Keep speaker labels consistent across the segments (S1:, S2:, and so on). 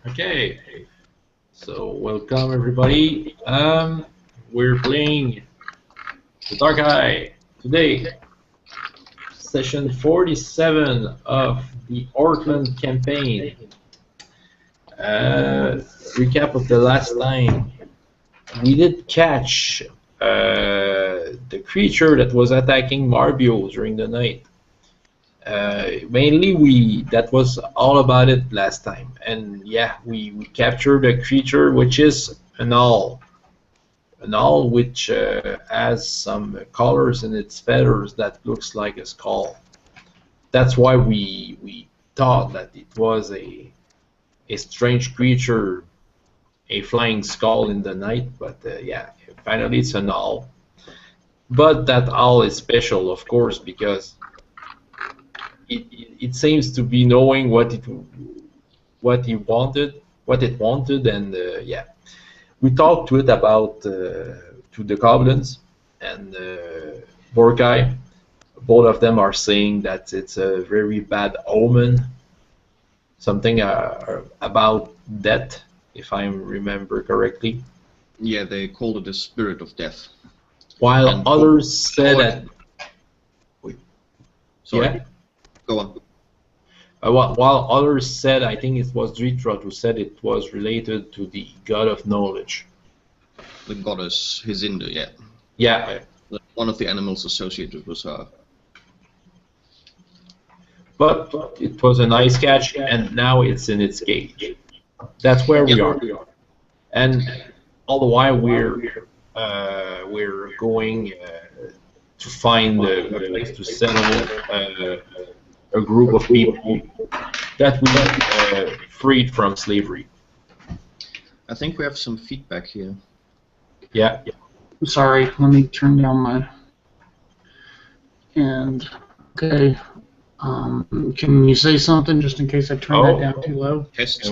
S1: Okay, so welcome everybody. We're playing the Dark Eye today, session 47 of the Orkland campaign. Recap of the last time. We did catch the creature that was attacking Marbio during the night. Mainly that was all about it last time, and yeah, we captured a creature which is an owl which has some colors in its feathers that looks like a skull. That's why we thought that it was a strange creature, a flying skull in the night, but yeah, finally it's an owl. But that owl is special, of course, because it seems to be knowing what it wanted, and yeah, we talked to it about to the goblins and Borkai. Both of them are saying that it's a very bad omen, something about death, if I remember correctly.
S2: Yeah, they called it the spirit of death.
S1: While
S2: And
S1: others said that.
S2: Sorry.
S1: Yeah.
S2: Go on.
S1: While others said, I think it was Dritrot who said it was related to the god of knowledge.
S2: The goddess Hizinda, yeah.
S1: Yeah.
S2: One of the animals associated with her.
S1: But it was a nice catch, and now it's in its cage. That's where we are. And all the while we're going to find a place to settle a group of people that we freed from slavery.
S2: I think we have some feedback here.
S1: Yeah.
S3: Sorry, let me turn down my and okay. Can you say something just in case I turn that down too low?
S2: Test.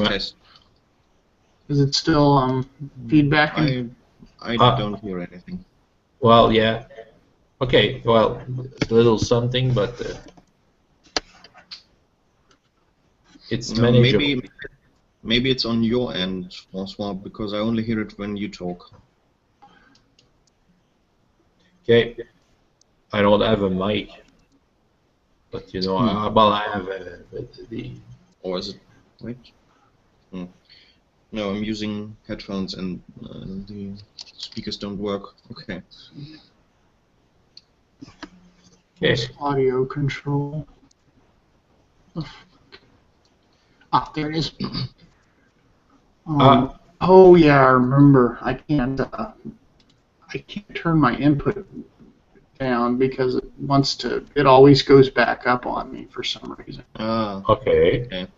S3: Is it still feedbacking?
S2: I don't hear anything.
S1: Well, yeah. Okay, well, a little something, but it's manageable.
S2: Maybe it's on your end, Francois, because I only hear it when you talk.
S1: Okay. I don't have a mic, but you know, well, I have the.
S2: Or is it? Wait. No, I'm using headphones and the speakers don't work. Okay.
S1: Okay.
S3: Audio control. Ah, there it is. Oh yeah, I remember. I can't turn my input down because it wants to. It always goes back up on me for some reason.
S1: Okay.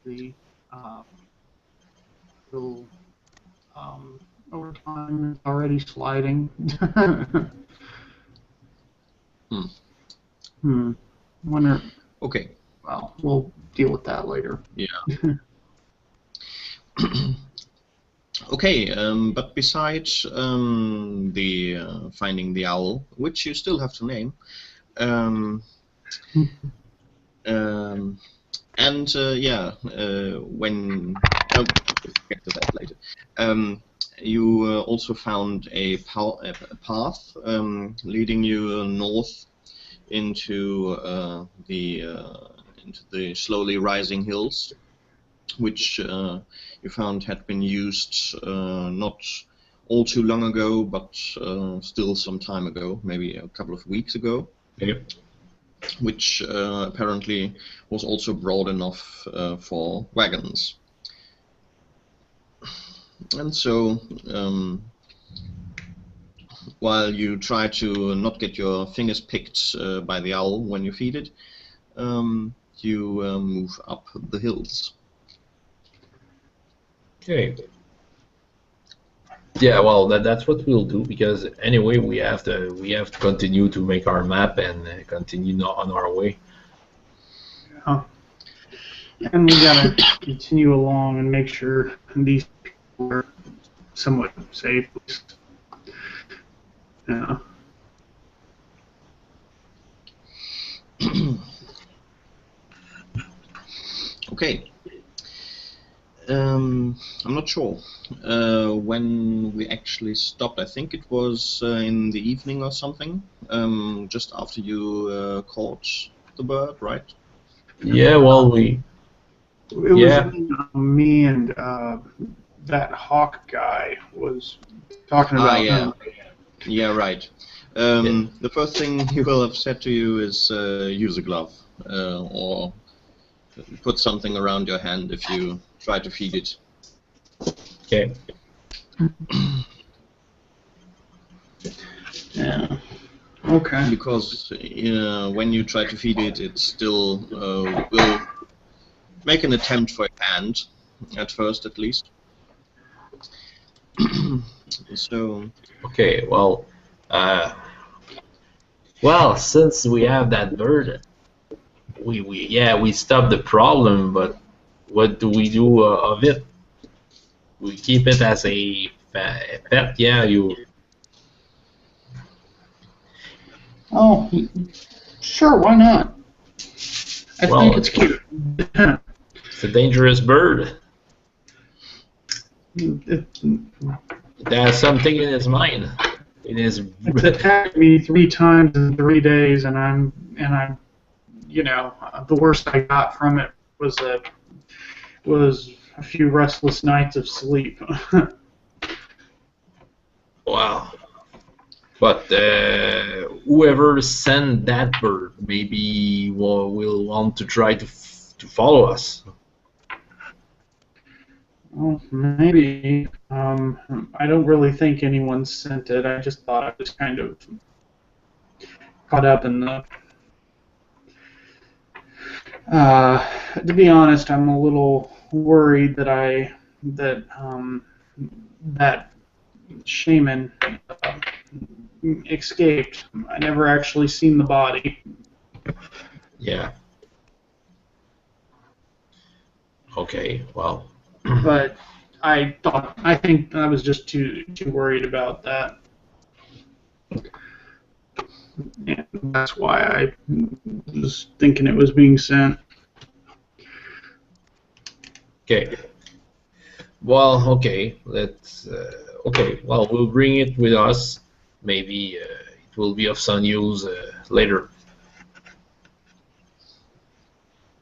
S3: The little over time it's already sliding. Wonder.
S2: Okay.
S3: Well, we'll deal with that later.
S2: Yeah. Okay, but besides the finding the owl, which you still have to name, and yeah, when we'll get to that later. You also found a path leading you north into the slowly rising hills, which you found had been used not all too long ago, but still some time ago, maybe a couple of weeks ago.
S1: Yep.
S2: Which apparently was also broad enough for wagons. And so, while you try to not get your fingers picked by the owl when you feed it, you move up the hills.
S1: Okay. Yeah, well, that's what we'll do, because anyway we have to continue to make our map and continue on our way.
S3: Yeah. And we gotta continue along and make sure these people are somewhat safe. Yeah.
S2: Okay. I'm not sure. When we actually stopped, I think it was in the evening or something, just after you caught the bird, right?
S1: Yeah, well, we.
S3: It was
S1: Yeah,
S3: me and that hawk guy was talking about
S2: Yeah.
S3: him.
S2: Yeah, right.
S1: yeah.
S2: The first thing he will have said to you is use a glove or put something around your hand if you try to feed it.
S1: Okay.
S3: Yeah. Okay.
S2: Because when you try to feed it, it still will make an attempt for your hand, at first at least. So,
S1: Okay. Well, since we have that bird, we stop the problem. But what do we do of it? We keep it as a pet. Yeah, you.
S3: Oh, sure. Why not? I
S1: Well,
S3: think it's cute.
S1: it's a dangerous bird.
S3: It
S1: It has something in its mind. It is.
S3: It's attacked me 3 times in 3 days, and I'm, the worst I got from it was a few restless nights of sleep.
S1: Wow. But whoever sent that bird maybe will want to try to follow us.
S3: Well, maybe. I don't really think anyone sent it. I just thought I was kind of caught up in the. To be honest, I'm a little worried that shaman escaped. I never actually seen the body.
S1: Yeah. Okay. Well.
S3: But I think I was just too worried about that. And that's why I was thinking it was being sent.
S1: Okay. Well. Okay. Let's. Okay. Well, we'll bring it with us. Maybe it will be of some use later.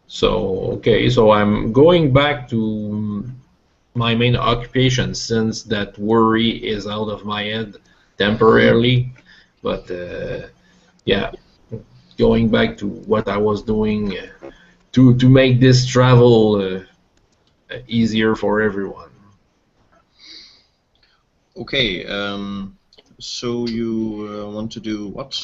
S1: So okay. So I'm going back to my main occupation since that worry is out of my head temporarily. But yeah, going back to what I was doing to make this travel easier for everyone.
S2: okay, so you want to do what?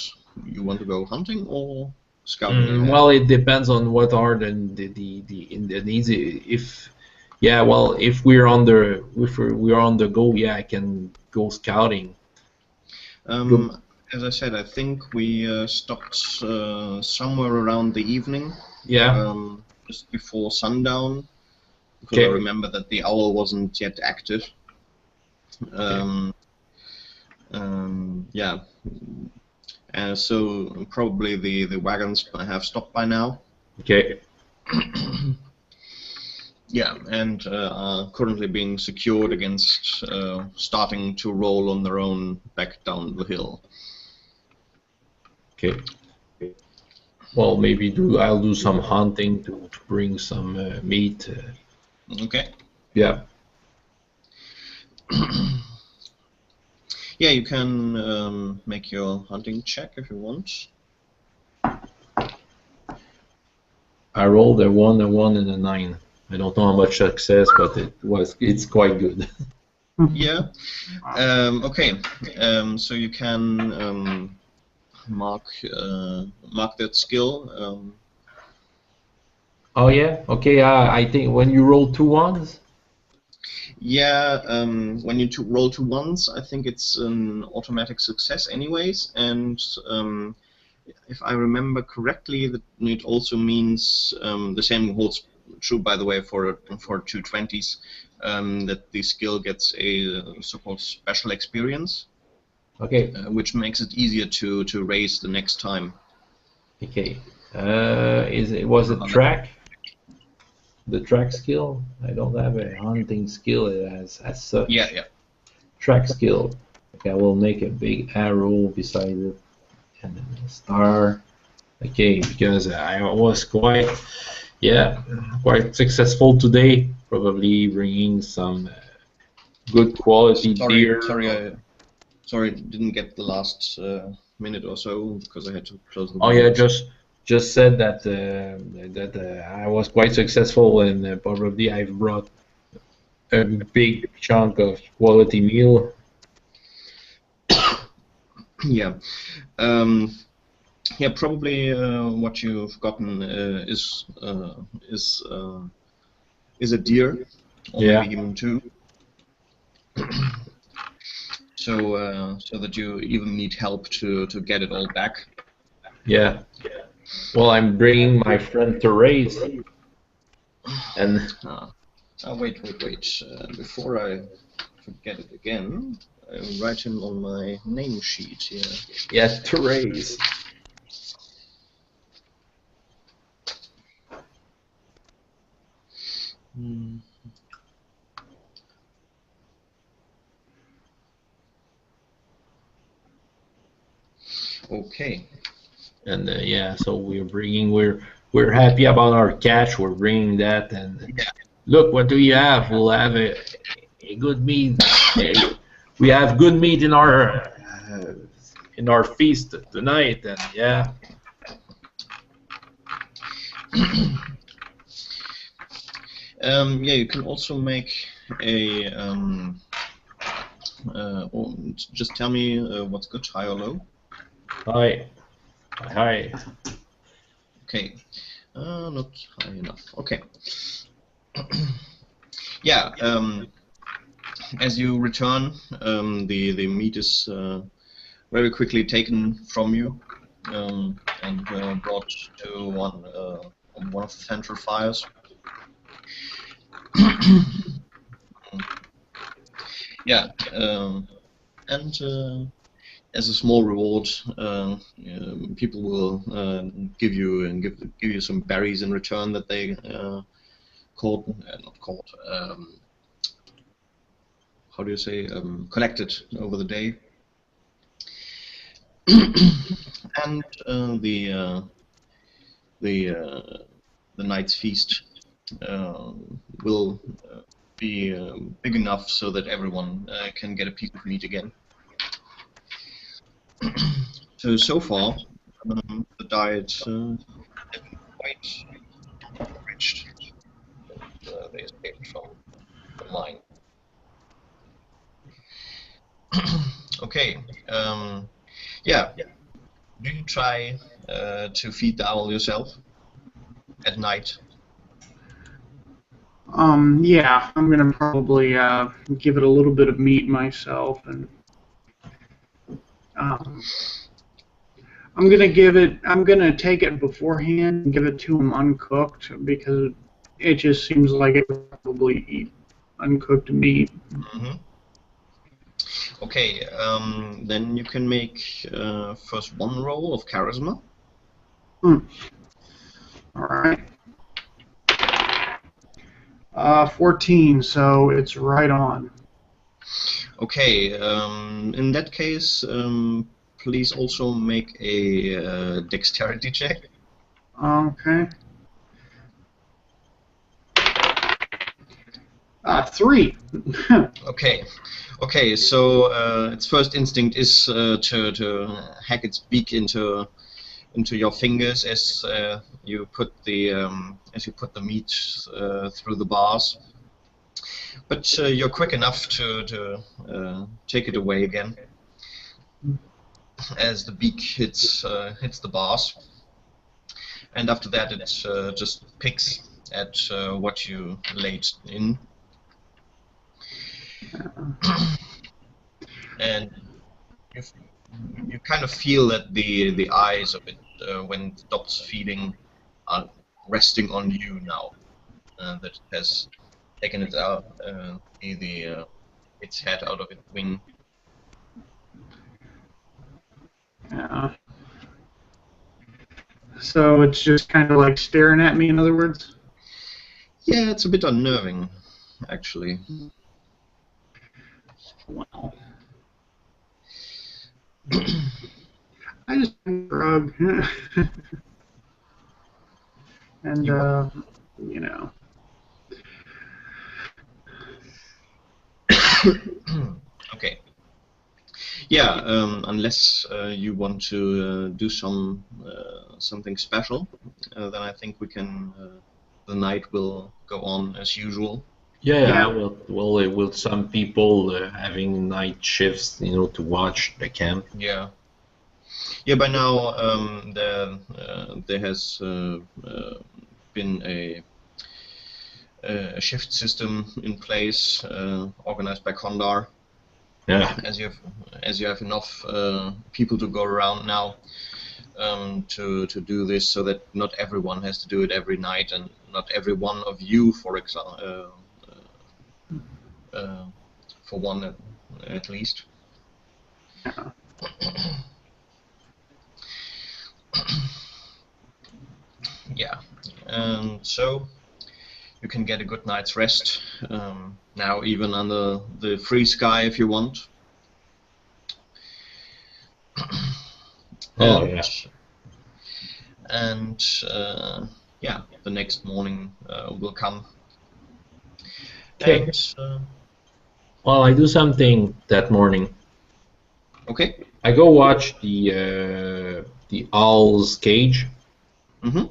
S2: You want to go hunting or scouting ahead?
S1: Well, it depends on what are the needs. If yeah, well, if we're on the go, yeah, I can go scouting. Go,
S2: As I said, I think we stopped somewhere around the evening,
S1: yeah.
S2: just before sundown, because I
S1: Okay.
S2: remember that the owl wasn't yet active. Yeah, so probably the wagons have stopped by now.
S1: Okay.
S2: Yeah, and are currently being secured against starting to roll on their own back down the hill.
S1: Okay. Well, maybe I'll do some hunting to bring some meat.
S2: Okay.
S1: Yeah.
S2: Yeah, you can make your hunting check if you want.
S1: I rolled a 1, a 1, and a 9. I don't know how much success, but it's quite good.
S2: Yeah. Okay. So you can mark that skill.
S1: Oh yeah. Okay. I think when you roll 2 1s.
S2: Yeah. When you roll 2 1s, I think it's an automatic success, anyways. And if I remember correctly, that it also means the same holds true, by the way, for 2 20s. That the skill gets a so-called special experience.
S1: Okay.
S2: Which makes it easier to raise the next time.
S1: Okay. Was it track? the track skill. I don't have a hunting skill as such.
S2: Yeah, yeah.
S1: Track skill. Okay, I will make a big arrow beside it and then a star. Okay, because I was quite successful today. Probably bringing some good quality deer.
S2: Sorry, didn't get the last minute or so because I had to close the
S1: Oh
S2: window.
S1: yeah, just said that I was quite successful and probably I've brought a big chunk of quality meal.
S2: Yeah. Yeah, probably what you've gotten is a deer, or
S1: Yeah.
S2: maybe even two. So that you even need help to get it all back.
S1: Yeah. Well, I'm bringing my friend Therese, and
S2: wait. Before I forget it again, I will write him on my name sheet here.
S1: yeah, Therese.
S2: Okay.
S1: And yeah, so we're happy about our catch. We're bringing that, and look, what do you have? We'll have a good meat. We have good meat in our feast tonight, and yeah.
S2: Yeah, you can also make a. Just tell me what's good, high or low.
S1: Hi. Hi.
S2: Okay. Not high enough. Okay. Yeah. As you return, the meat is very quickly taken from you and brought to one of the central fires. Yeah. And as a small reward, people will give you some berries in return that they how do you say, collected over the day. And the night's feast will be big enough so that everyone can get a piece of meat again. So far, the diet has been quite enriched. They escaped from the mine. Okay. Yeah. Do you try to feed the owl yourself at night?
S3: Yeah, I'm gonna probably give it a little bit of meat myself, and I'm gonna take it beforehand and give it to him uncooked because it just seems like it would probably eat uncooked meat.
S2: Mm-hmm. Okay, then you can make first one roll of charisma.
S3: All right. 14, so it's right on.
S2: Okay, in that case, please also make a dexterity check.
S3: Okay. 3.
S2: Okay. So its first instinct is to hack its beak into your fingers as you put the meat through the bars. But you're quick enough to take it away again as the beak hits the bars, and after that it just picks at what you laid in. And you kind of feel that the eyes of it, when it stops feeding, are resting on you now. That it has taken it out, its head out of its wing.
S3: Yeah. So it's just kind of like staring at me, in other words?
S2: Yeah, it's a bit unnerving, actually.
S3: Well, I just drug, and you know.
S2: Okay. Yeah, unless you want to do something special, then I think we can. The night will go on as usual.
S1: Yeah, well, with some people having night shifts, to watch the camp.
S2: Yeah. Yeah. By now, there has been a shift system in place, organized by Condar.
S1: Yeah.
S2: As you have enough people to go around now, to do this, so that not everyone has to do it every night, and not every one of you, for example, for one at least.
S3: Yeah.
S2: Yeah, and so you can get a good night's rest now, even under the free sky, if you want.
S1: Oh, yeah.
S2: And yeah, the next morning will come.
S1: Okay.
S2: And,
S1: Well, I do something that morning.
S2: okay.
S1: I go watch the owl's cage
S2: Mm-hmm.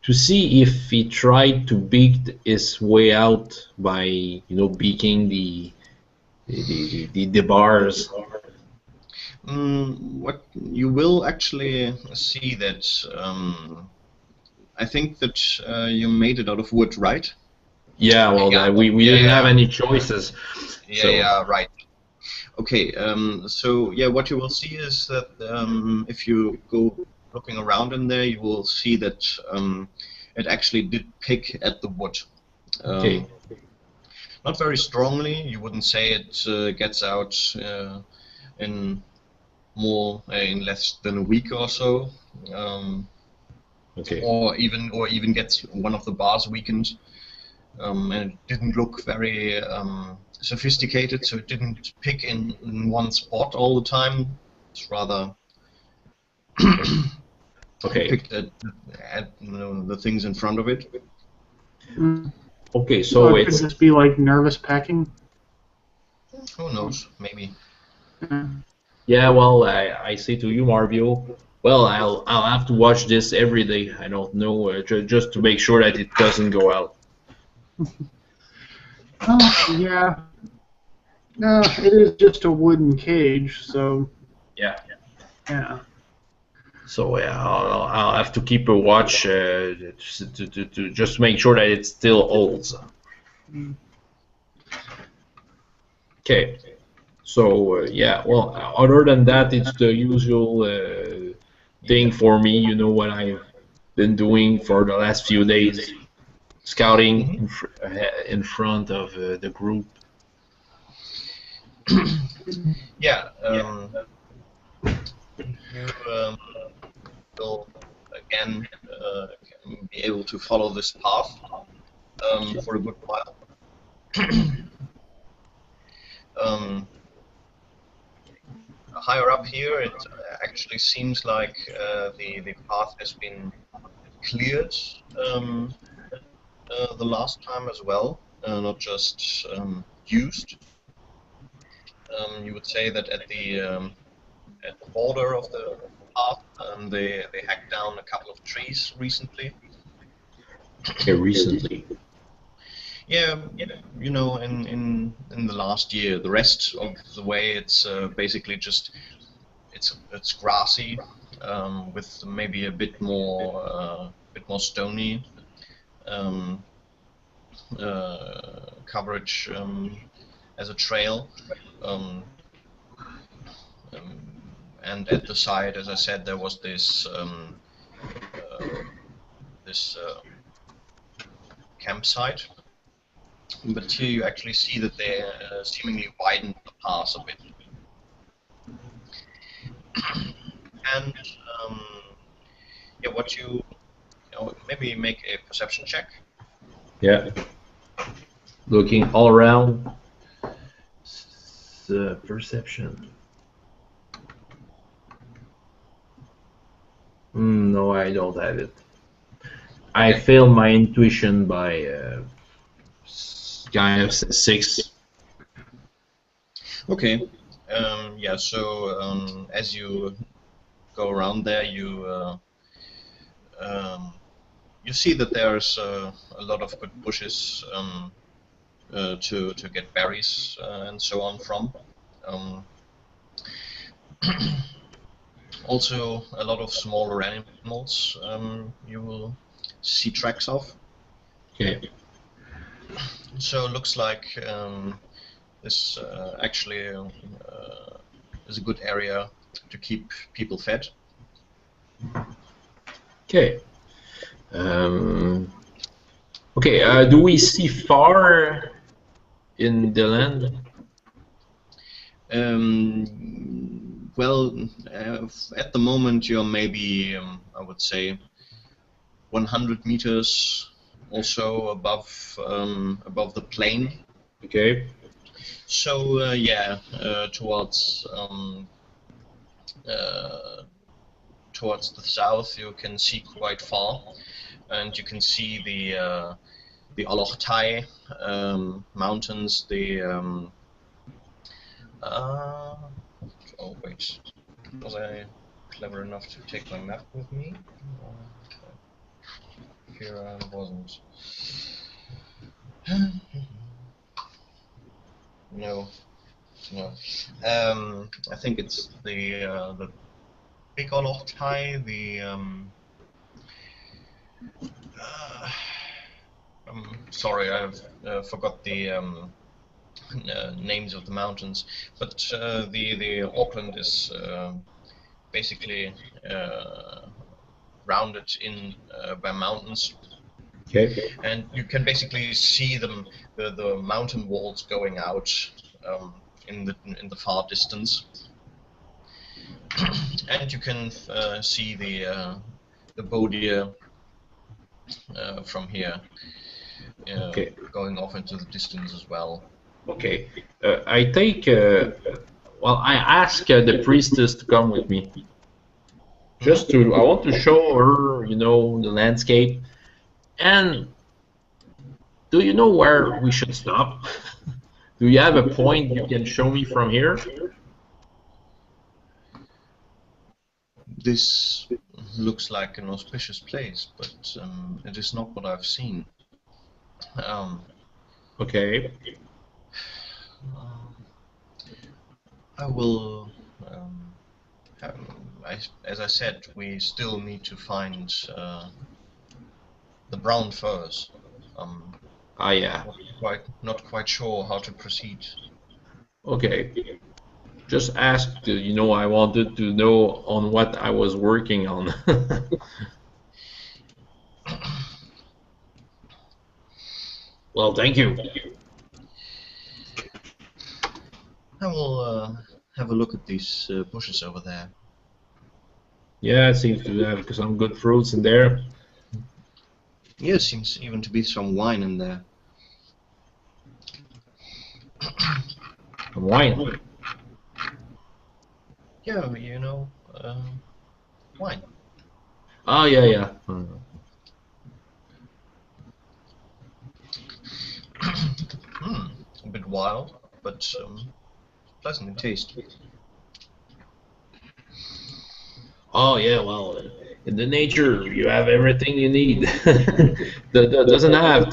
S1: to see if he tried to beak his way out by beaking the bars.
S2: What you will actually see that I think that you made it out of wood, right?
S1: Yeah, well,
S2: Yeah.
S1: we
S2: Yeah,
S1: didn't have
S2: yeah.
S1: any choices.
S2: Yeah,
S1: So
S2: yeah, right. Okay, so yeah, what you will see is that if you go looking around in there, you will see that it actually did pick at the wood.
S1: okay,
S2: Not very strongly. You wouldn't say it gets out in in less than a week or so,
S1: okay,
S2: or even gets one of the bars weakened. And it didn't look very sophisticated, so it didn't pick in one spot all the time. It's rather
S1: okay,
S2: picked at the things in front of it.
S1: okay.
S3: So
S1: So
S3: it could
S1: it's
S3: just be like nervous packing.
S2: Who knows? Maybe.
S1: yeah. Well, I say to you, Marvio. Well, I'll have to watch this every day. I don't know, just to make sure that it doesn't go out.
S3: Yeah. No, it is just a wooden cage, so
S1: Yeah.
S3: yeah.
S1: So yeah, I'll have to keep a watch to just make sure that it still holds. Okay. So yeah, well, other than that, it's the usual thing for me. You know what I've been doing for the last few days, scouting in front of the group.
S2: Yeah. You will again be able to follow this path for a good while. Higher up here, it actually seems like the path has been cleared the last time as well, not just used. You would say that at the border of the path, they hacked down a couple of trees recently.
S1: Okay, recently.
S2: Yeah, in the last year. The rest of the way, it's basically just it's grassy, with maybe a bit more stony coverage as a trail. And at the side, as I said, there was this campsite. But here you actually see that they seemingly widened the path a bit. And yeah, maybe make a perception check.
S1: Yeah. Looking all around. Perception. No, I don't have it. I failed my intuition by kind of 6.
S2: Okay. Yeah. So as you go around there, you see that there's a lot of good bushes to get berries and so on from. Also, a lot of smaller animals you will see tracks of.
S1: Okay.
S2: So it looks like this actually is a good area to keep people fed.
S1: Okay. Okay. Do we see far in the land?
S2: Well, at the moment you're maybe, I would say, 100 meters or so above the plain.
S1: Okay.
S2: So yeah, towards the south you can see quite far, and you can see the Orkland mountains. Oh wait, was I clever enough to take my map with me? Here I wasn't. No. I think it's the big Orkland, sorry, I've forgot the names of the mountains, but the Orkland is basically rounded in by mountains,
S1: Okay.
S2: and you can basically see the mountain walls going out in the far distance, and you can see the Bodia from here
S1: Okay.
S2: going off into the distance as well.
S1: Okay. I take. Well, I ask the priestess to come with me. Just to, I want to show her, the landscape. And do you know where we should stop? Do you have a point you can show me from here?
S2: This looks like an auspicious place, but it is not what I've seen.
S1: Okay.
S2: I will. As I said, we still need to find the brown furs.
S1: Yeah.
S2: Not quite sure how to proceed.
S1: Okay. Just asked, I wanted to know on what I was working on. Well, thank you.
S2: I will have a look at these bushes over there.
S1: Yeah, it seems to have some good fruits in there.
S2: Yeah, seems even to be some wine in there.
S1: Some wine.
S2: Yeah, wine.
S1: Oh, yeah.
S2: A bit wild, but pleasant in taste.
S1: Oh, yeah, well, in the nature, you have everything you need. That doesn't have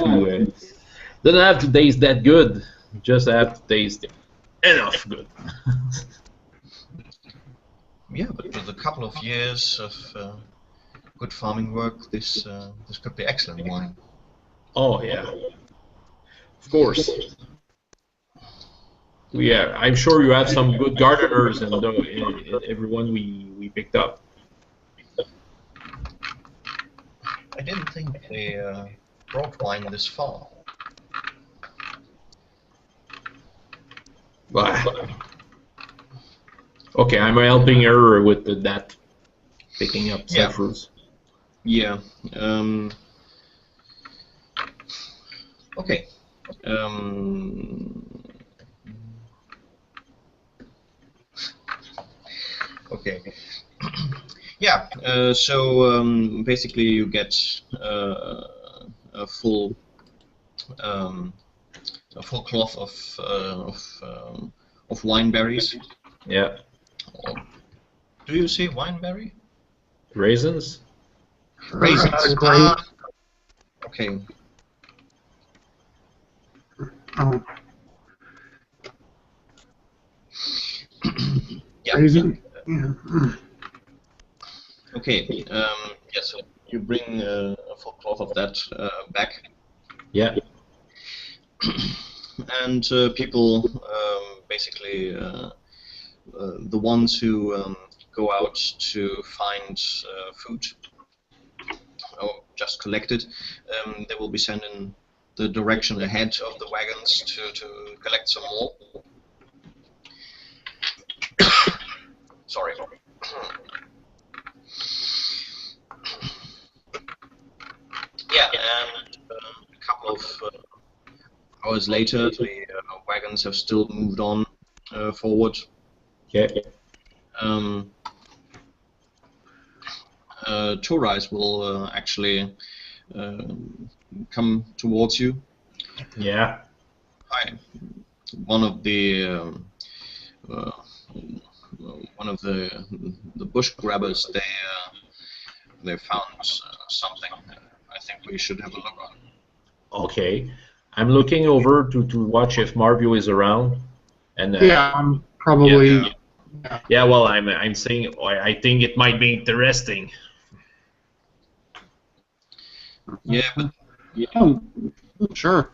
S1: to taste that good. You just have to taste enough good.
S2: Yeah, but with a couple of years of good farming work, this could be excellent wine.
S1: Oh, yeah. Of course. Yeah, I'm sure you have some good gardeners and everyone we picked up.
S2: I didn't think they brought wine this far.
S1: Okay, I'm helping her with that, picking up citrus.
S2: Yeah. Okay. Okay. Yeah. So basically, you get a full cloth of wine berries.
S1: Yeah.
S2: Do you say wineberry?
S1: Raisins?
S2: Raisins.
S3: Grape.
S2: Okay.
S3: Oh,
S2: Yeah.
S3: raisin. Yeah.
S2: Okay. Yeah. So you bring a full cloth of that back,
S1: Yeah.
S2: and people basically the ones who go out to find food or just collect it, they will be sent in the direction ahead of the wagons to collect some more. Sorry. Yeah, and a couple of hours later, the wagons have still moved on forward.
S1: Okay.
S2: Tourists will actually come towards you.
S1: Yeah.
S2: Hi. One of the bush grabbers, they found something. I think we should have a look on.
S1: Okay. I'm looking over to watch if Marvio is around. And
S3: Yeah, I'm probably.
S1: yeah, well, I'm saying I think it might be interesting.
S2: Yeah, but
S3: Oh, sure.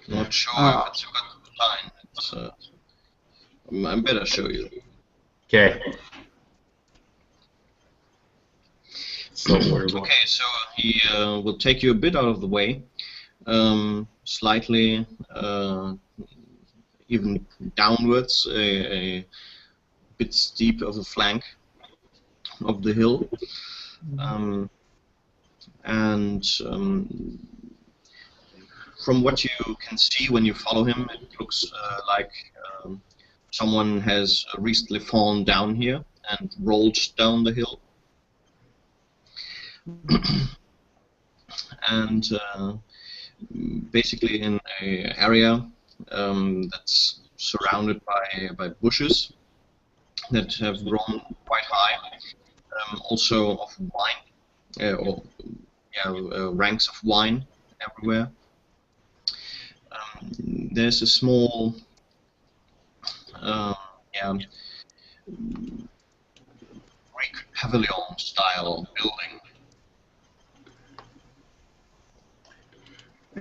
S2: not sure if it's a good line. It's, I better show you.
S1: Okay. So
S2: Okay, so he will take you a bit out of the way, slightly even downwards, a bit steep of the flank of the hill, and from what you can see when you follow him, it looks like someone has recently fallen down here and rolled down the hill. And basically in an area that's surrounded by bushes that have grown quite high, also of wine, ranks of wine everywhere. There's a small Greek pavilion style building.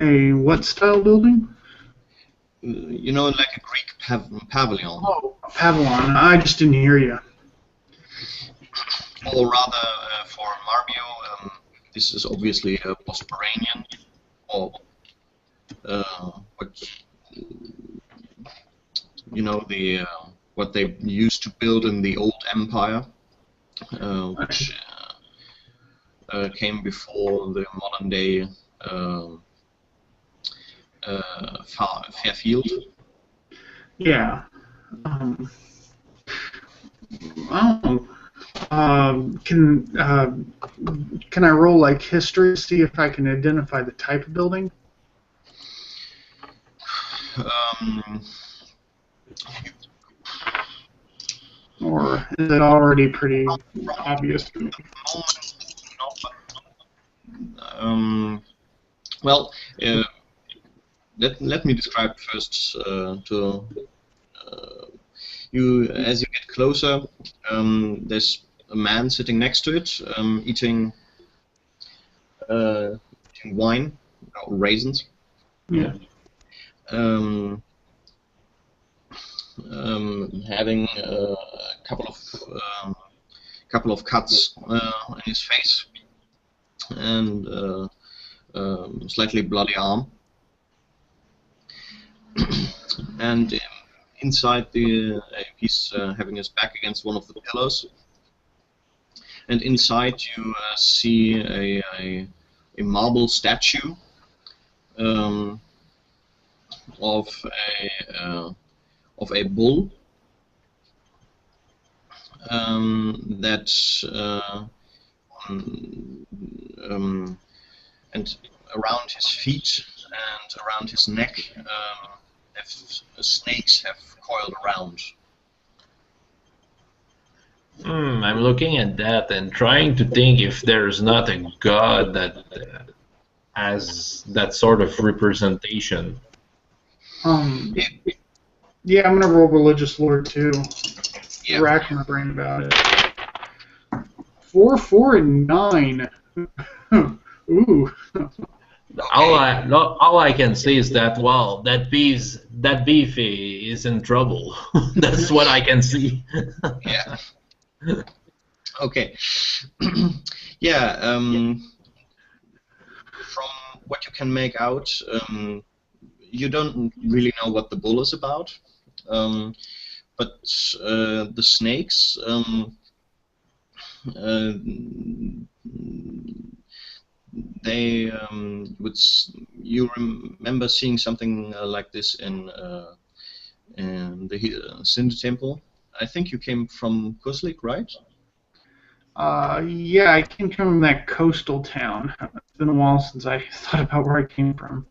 S3: A what style building?
S2: You know, like a Greek pavilion.
S3: Oh, pavilion. I just didn't hear you.
S2: Or rather, for Marvio, this is obviously a Bosporanian, or what you know, the what they used to build in the old empire, which came before the modern day Fairfield.
S3: Yeah. Can I roll like history to see if I can identify the type of building? Or is it already pretty obvious to me?
S2: Well, let me describe first to you. As you get closer, there's a man sitting next to it, eating wine or raisins.
S3: Yeah.
S2: Having a couple of cuts on his face and slightly bloody arm, and inside he's having his back against one of the pillars, and inside you see a marble statue of a bull that and around his feet and around his neck snakes have coiled around.
S1: I'm looking at that and trying to think if there's not a god that has that sort of representation.
S3: Yeah, I'm gonna roll religious lore too.
S2: Yeah.
S3: Rack my brain about it. 4, 4, and 9. Ooh.
S1: All I can say is that, well, that beef is in trouble. That's what I can see.
S2: Yeah. Okay. Yeah. From what you can make out, you don't really know what the bull is about, but the snakes. You remember seeing something like this in the Cinder Temple? I think you came from Kuslik, right?
S3: Yeah, I came from that coastal town. It's been a while since I thought about where I came from.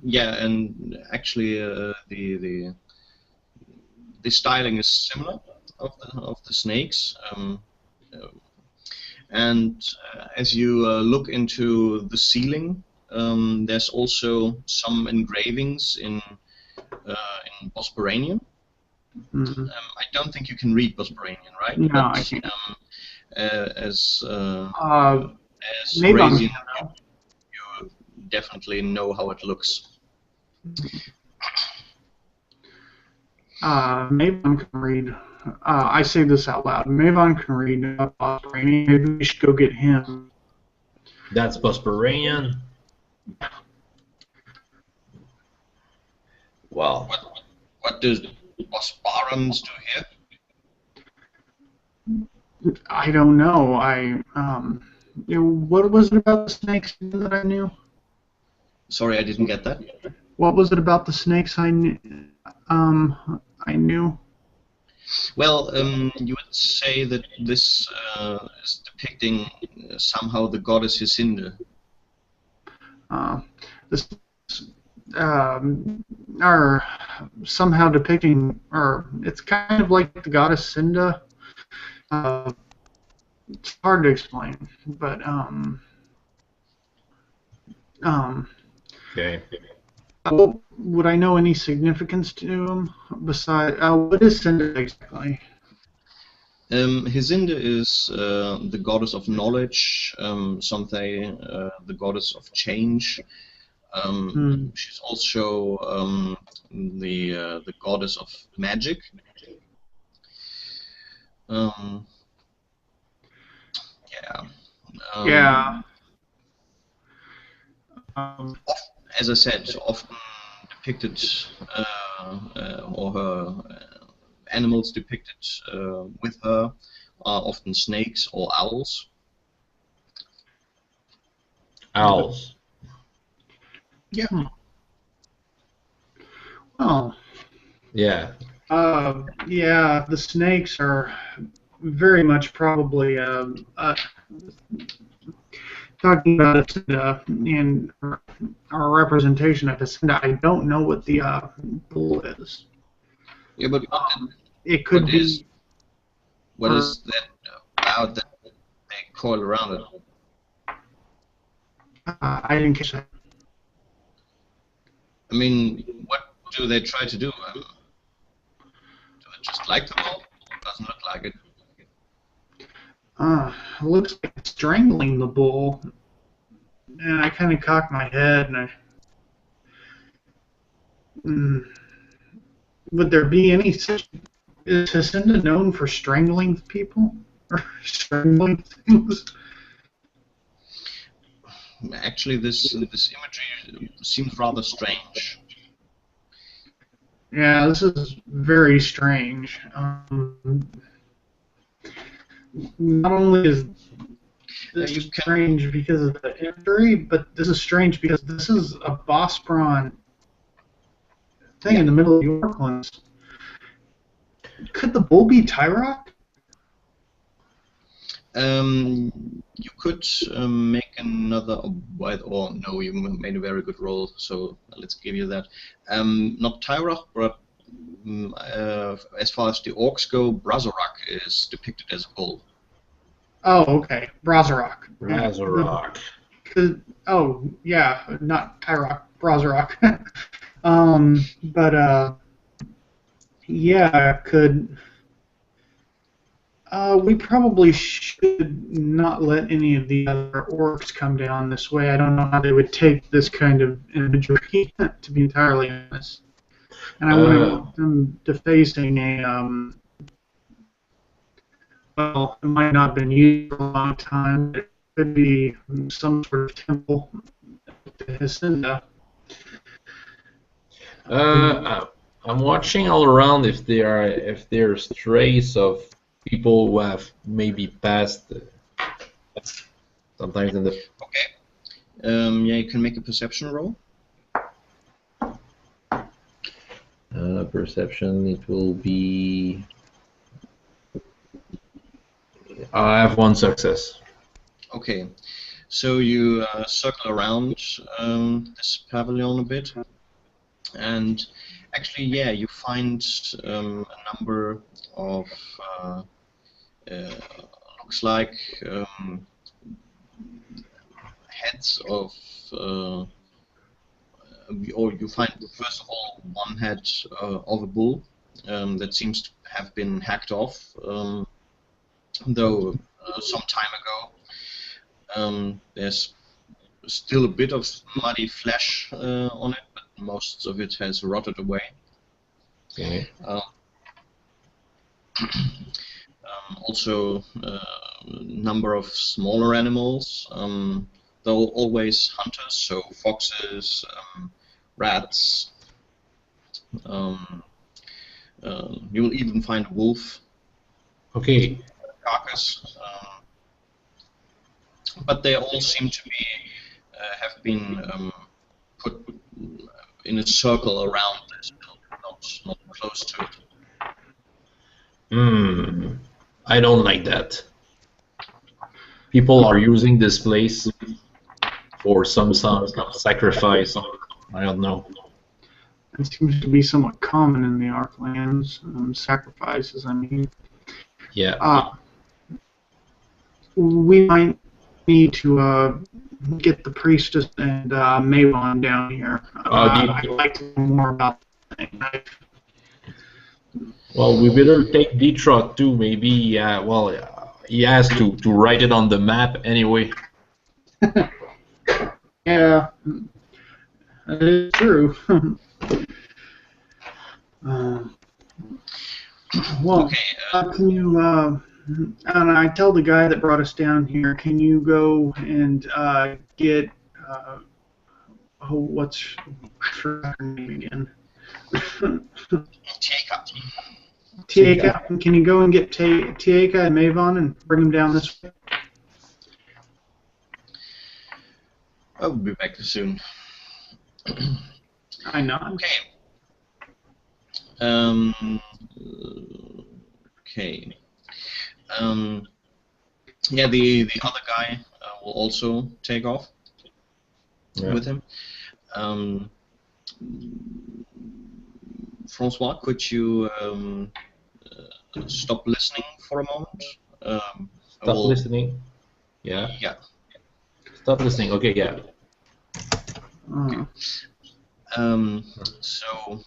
S2: Yeah, and actually, the styling is similar of the snakes. And as you look into the ceiling, there's also some engravings in Bosporanian.
S3: Mm-hmm.
S2: I don't think you can read Bosporanian, right?
S3: No,
S2: but,
S3: I can't.
S2: As
S3: maybe
S2: Razian, you definitely know how it looks.
S3: Mavon can read. I say this out loud. Mavon can read Bosporanian. Maybe we should go get him.
S1: That's Bosporanian. Well,
S2: what does Bosparans do here?
S3: I don't know. What was it about the snakes that I knew?
S2: Sorry, I didn't get that.
S3: What was it about the snakes I knew?
S2: Well, you would say that this is depicting somehow the goddess Hysinde.
S3: This are somehow depicting, or it's kind of like the goddess Cinda. It's hard to explain, but
S1: okay.
S3: Would I know any significance to him besides? What is Cinda exactly?
S2: Hysinde is the goddess of knowledge. Some say the goddess of change. She's also the goddess of magic.
S3: Yeah.
S2: As I said, often depicted, or her animals depicted with her are often snakes or owls.
S1: Owls.
S2: Yeah.
S3: Oh.
S1: Yeah.
S3: Yeah, the snakes are very much probably talking about it in our representation of Hysinde. I don't know what the bull is.
S2: Yeah, but
S3: it could be.
S2: What is that about that they coil around it?
S3: I didn't catch that.
S2: I mean, what do they try to do? Do they just like the bull? Doesn't look like it.
S3: It looks like it's strangling the bull. And I kind of cocked my head, and would there be any such? Is Hysinde known for strangling people or strangling things?
S2: Actually, this imagery seems rather strange.
S3: Yeah, this is very strange. Not only is This
S2: You
S3: is
S2: can.
S3: strange because of the injury, but this is strange because this is a boss prawn thing in the middle of the Orklands. Could the bull be Tyrock?
S2: You could make another, or no, you made a very good roll, so let's give you that. Not Tyrock, but as far as the orcs go, Brazarak is depicted as a bull.
S3: Oh, okay. Brazarak.
S1: Razorok.
S3: Oh, yeah, not Tyrock, Brazarak. But yeah, could. We probably should not let any of the other orcs come down this way. I don't know how they would take this kind of imagery, to be entirely honest. And I wouldn't want them defacing a, well, it might not have been used for a long time, but it could be some sort of temple to Hacienda.
S1: I'm watching all around if there's trace of people who have maybe passed sometimes in the.
S2: Okay. Yeah, you can make a perception roll.
S1: Perception, it will be. I have one success.
S2: Okay. So you circle around this pavilion a bit, and actually, yeah, you find a number of looks like heads of, or you find first of all one head of a bull that seems to have been hacked off, though some time ago. There's still a bit of muddy flesh on it, but most of it has rotted away.
S1: Okay.
S2: Also, a number of smaller animals, though always hunters, so foxes, rats. You'll even find a wolf
S1: Okay.
S2: carcass, but they all seem to be have been put in a circle around this building, not close to it.
S1: I don't like that. People are using this place for some sort of sacrifice. I don't know.
S3: It seems to be somewhat common in the Arklands, sacrifices, I mean.
S1: Yeah.
S3: We might need to get the priestess and Mavon down here. I'd like to know more about the thing.
S1: Well, we better take Detroit too. Maybe. He has to write it on the map anyway.
S3: Yeah, that is true. Well, can you? And I tell the guy that brought us down here, can you go and get? I forgot her name again. Tieka. Can you go and get Tieka and Mavon and bring them down this way?
S2: I'll be back soon.
S3: I know.
S2: Okay. Okay. Yeah, the other guy will also take off with him. Francois, could you stop listening for a moment?
S1: Stop listening. Yeah.
S2: Yeah.
S1: Stop listening. Okay. Yeah.
S2: Okay. So,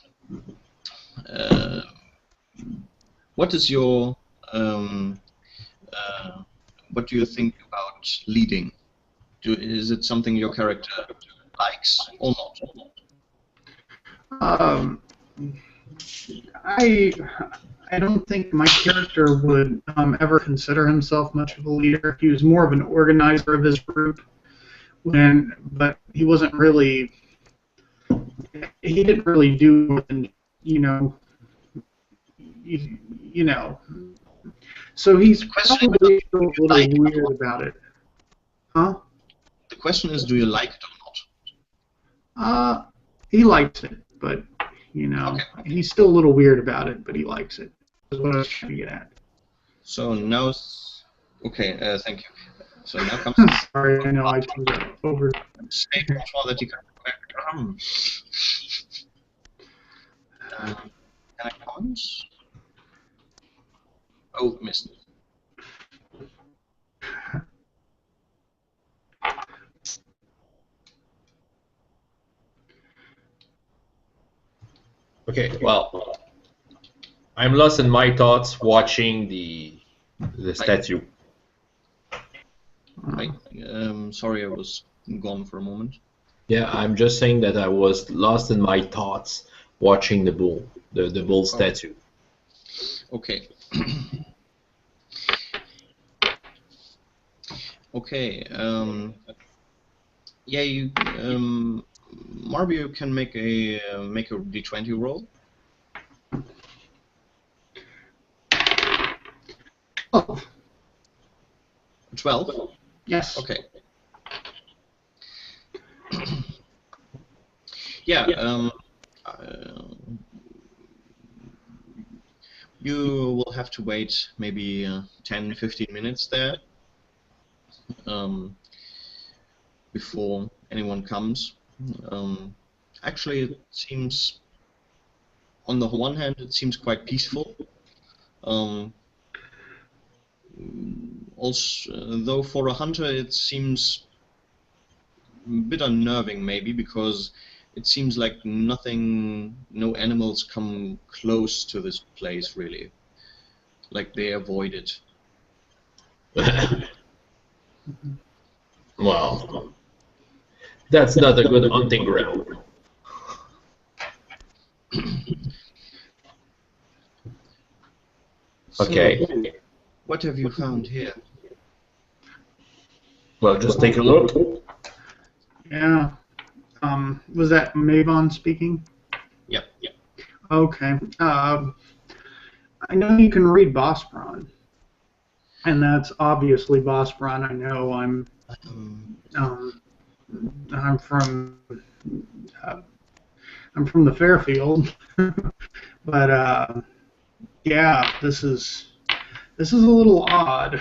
S2: what is your what do you think about leading? Is it something your character likes or not?
S3: I don't think my character would ever consider himself much of a leader. He was more of an organizer of his group, but he wasn't really. He didn't really do, you know. So he's probably a little weird about it. Huh?
S2: The question is, do you like it or not?
S3: He likes it, but you know,
S2: Okay.
S3: he's still a little weird about it, but he likes it. Is what I was trying to get at.
S2: So now, okay, thank you. So now comes
S3: Sorry, I know I seem to over.
S2: state control that you can can I comment? Oh, missed.
S1: Okay, well, I'm lost in my thoughts watching the statue.
S2: Sorry, I was gone for a moment.
S1: Yeah, I'm just saying that I was lost in my thoughts watching the bull, the bull statue.
S2: Okay. Okay. Yeah, you Marbio can make a d20 roll.
S3: Oh,
S2: 12.
S3: yes.
S2: Okay. Yeah. You will have to wait maybe 10-15 minutes there before anyone comes. Actually, it seems, on the one hand, it seems quite peaceful. Also, though for a hunter, it seems a bit unnerving, maybe, because it seems like no animals come close to this place, really. Like they avoid it.
S1: Well, that's not a good hunting ground. Okay.
S2: So, what have you found here?
S1: Well, just take a look.
S3: Yeah. Was that Mavon speaking?
S2: Yep.
S3: Okay. I know you can read Bospron, and that's obviously Bospron. I know I'm from the Fairfield, but yeah, this is a little odd.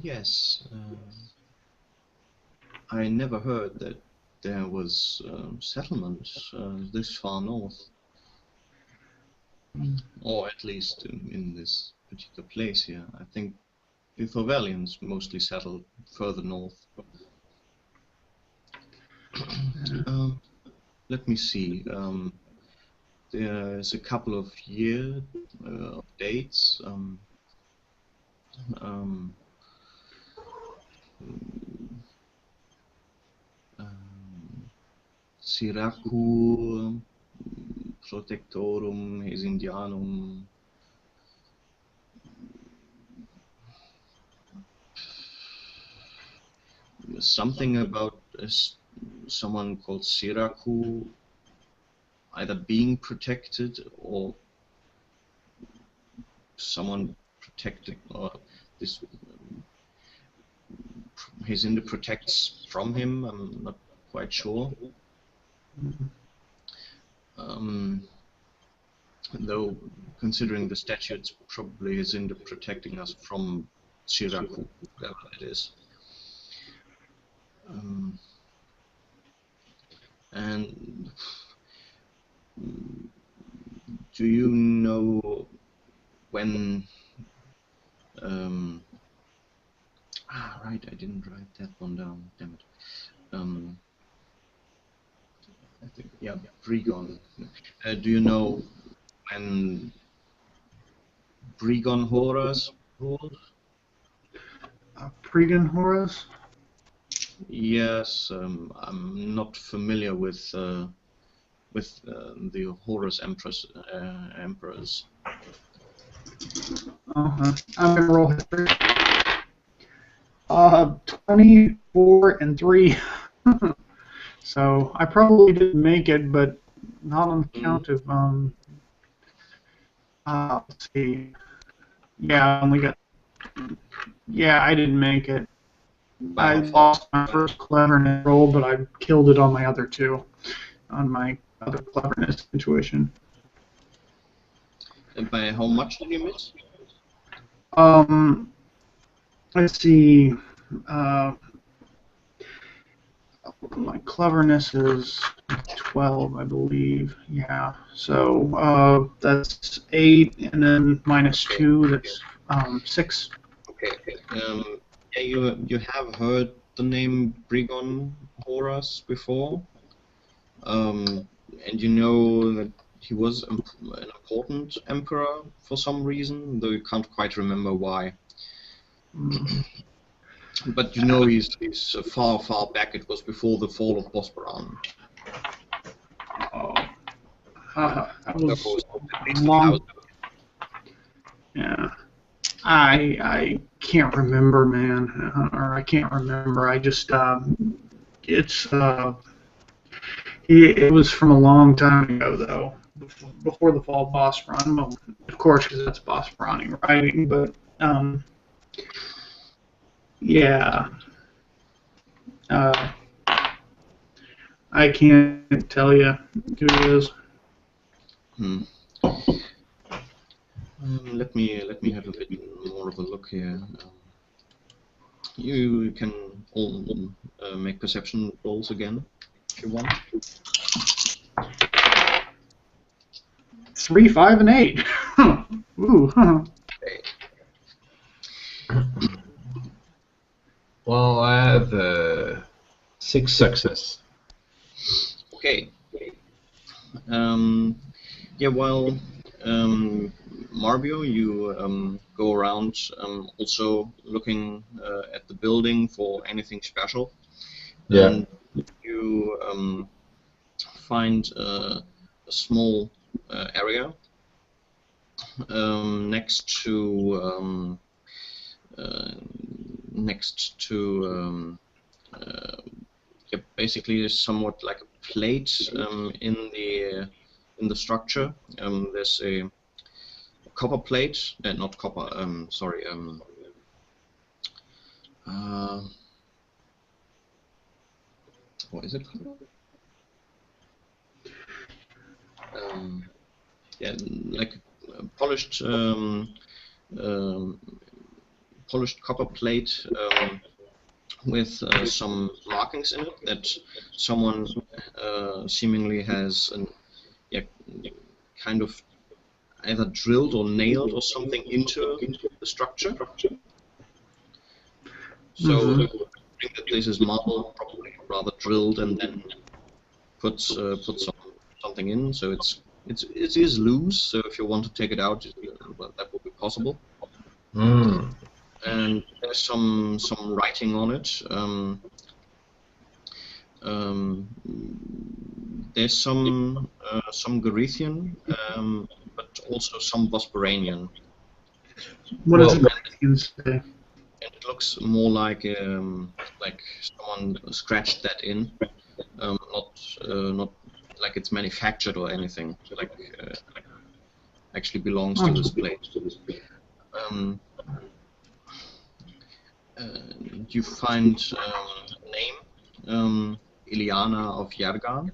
S2: Yes. I never heard that there was settlement this far north, or at least in this particular place here. I think the Thorvalians mostly settled further north. Let me see. There's a couple of dates. Siracu Protectorum Hesindianum. Something about someone called Siracu either being protected or someone protected, or this Hesinda protects from him. I'm not quite sure. Though, considering the statue, it's probably Hesinda protecting us from Siracu, whatever it is. And do you know when? Right, I didn't write that one down. Damn it. I think, yeah, Brigon. Do you know when Brigon Horus ruled?
S3: Pregan Horus?
S2: Yes, I'm not familiar with the Horus emperors.
S3: I'm gonna roll history. 24 and 3. So I probably didn't make it, but not on account of let's see. Yeah, I only got. Yeah, I didn't make it. I lost my first cleverness roll, but I killed it on my other two, on my other cleverness intuition.
S2: And by how much did you miss?
S3: Let's see. My cleverness is 12, I believe. Yeah. So that's 8, and then minus 2. That's 6.
S2: Okay. Yeah, you have heard the name Brigon Horace before, and you know that he was an important emperor for some reason, though you can't quite remember why. But you know he's far, far back. It was before the fall of Bosporan.
S3: Oh. That was
S2: at least
S3: long.
S2: 1,000.
S3: Yeah. I can't remember, man. Or I can't remember. I just it was from a long time ago, though, before the fall of Bosporan. Well, of course, because that's Bosporani writing, but yeah. I can't tell you who it is.
S2: Let me have a bit more of a look here. You can all make perception rolls again if you want.
S3: 3, 5, and 8. Ooh.
S2: Okay.
S1: Well, I have 6 success.
S2: Okay. Yeah. While Marbio, you go around also looking at the building for anything special.
S1: Yeah.
S2: And you find a small area next to yeah, basically somewhat like a plate in the structure. There's a copper plate, not copper. Sorry. What is it called? Yeah, like polished polished copper plate with some markings in it that someone seemingly has kind of either drilled or nailed or something into the structure. So I think that this is marble, probably rather drilled and then put something in. So it is loose. So if you want to take it out, well, that would be possible. And there's some writing on it. There's some Garethian, but also some Bosporanian.
S3: What does Garethian say?
S2: And it looks more like someone scratched that in, not like it's manufactured or anything. Like actually belongs to this place. You find a name, Iliana of Yargan.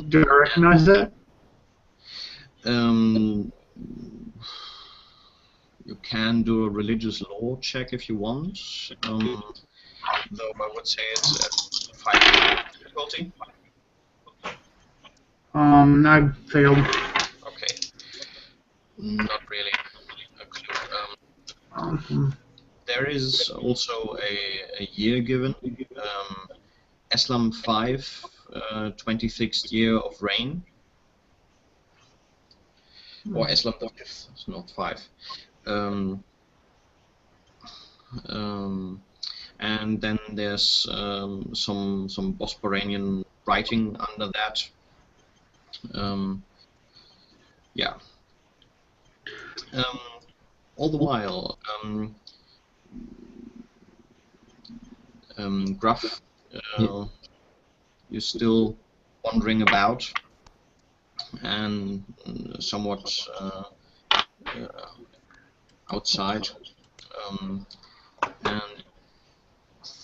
S3: Do I recognize that?
S2: You can do a religious law check if you want, though I would say it's at 5 difficulty.
S3: I failed.
S2: Okay. Not really a clue. There is also a year given, Eslam 5, 26th year of reign. Or Eslam the 5th, it's not 5. And then there's some Bosporanian writing under that. Yeah. All the while, Gruff, you're still wandering about and somewhat outside.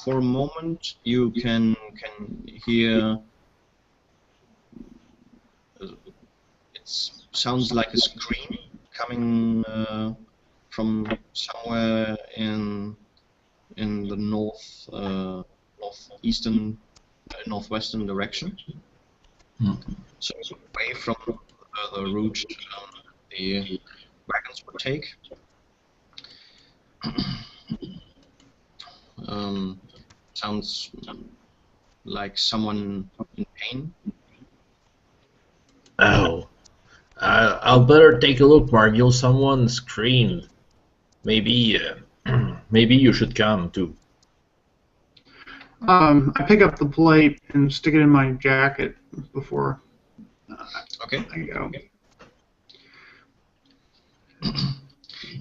S2: for a moment you can hear. It sounds like a scream coming from somewhere in the northwestern direction. So away from the route the wagons would take. Sounds like someone in pain.
S1: Oh, I'll better take a look, Mario. Someone screamed. Maybe, maybe you should come too.
S3: I pick up the plate and stick it in my jacket before
S2: Okay.
S3: I go.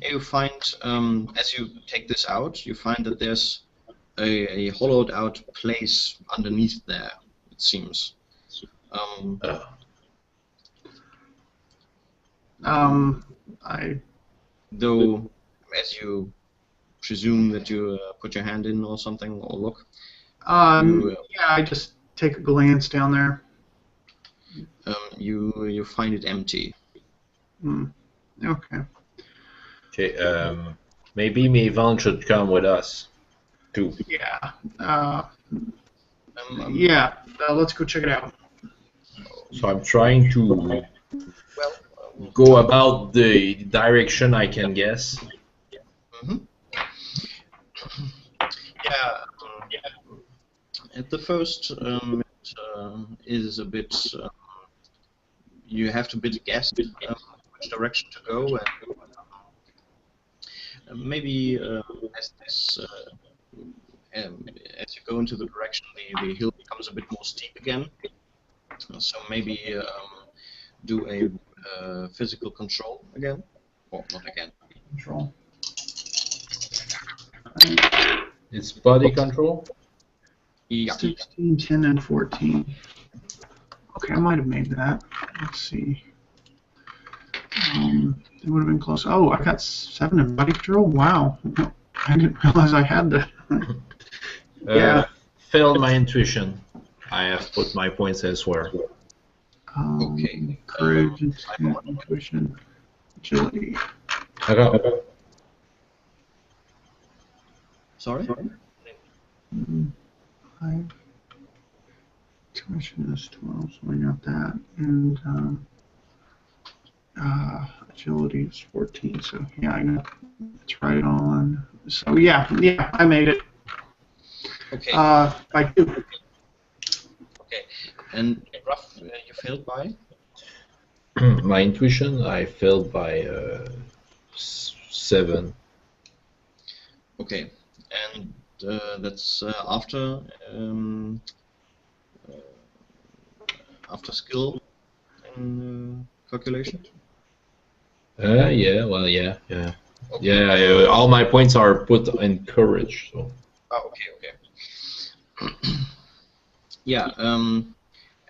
S2: You find, as you take this out, you find that there's a hollowed out place underneath there, it seems. Though, as you presume that you put your hand in or something, or look.
S3: Yeah, I just take a glance down there.
S2: You find it empty.
S3: Okay.
S1: Okay, maybe Mayvon should come with us too.
S3: Yeah. Yeah. Let's go check it out.
S1: So I'm trying to go about the direction I can guess.
S2: Yeah. At the first, it is a bit. You have to guess which direction to go, and maybe as you go into the direction, the hill becomes a bit more steep again. So maybe do a physical control again, or not again.
S3: Control.
S1: It's body control.
S2: Yeah.
S3: 16, 10, and 14. Okay, I might have made that. Let's see. It would have been close. Oh, I got 7 in body control. Wow. I didn't realize I had that. Yeah.
S1: Failed my intuition. I have put my points elsewhere.
S2: Okay.
S3: Courage, intuition, agility.
S1: Okay.
S2: Sorry?
S3: 5. Intuition is 12, so I got that. And agility is 14, so yeah, I got it's right on. So yeah, I made it.
S2: Okay.
S3: By 2.
S2: Okay. And rough, you failed by?
S1: My intuition, I failed by 7.
S2: Okay. And that's after skill and calculation.
S1: Yeah. Well, yeah.
S2: Okay.
S1: Yeah. All my points are put in courage. So.
S2: Oh, okay. Yeah.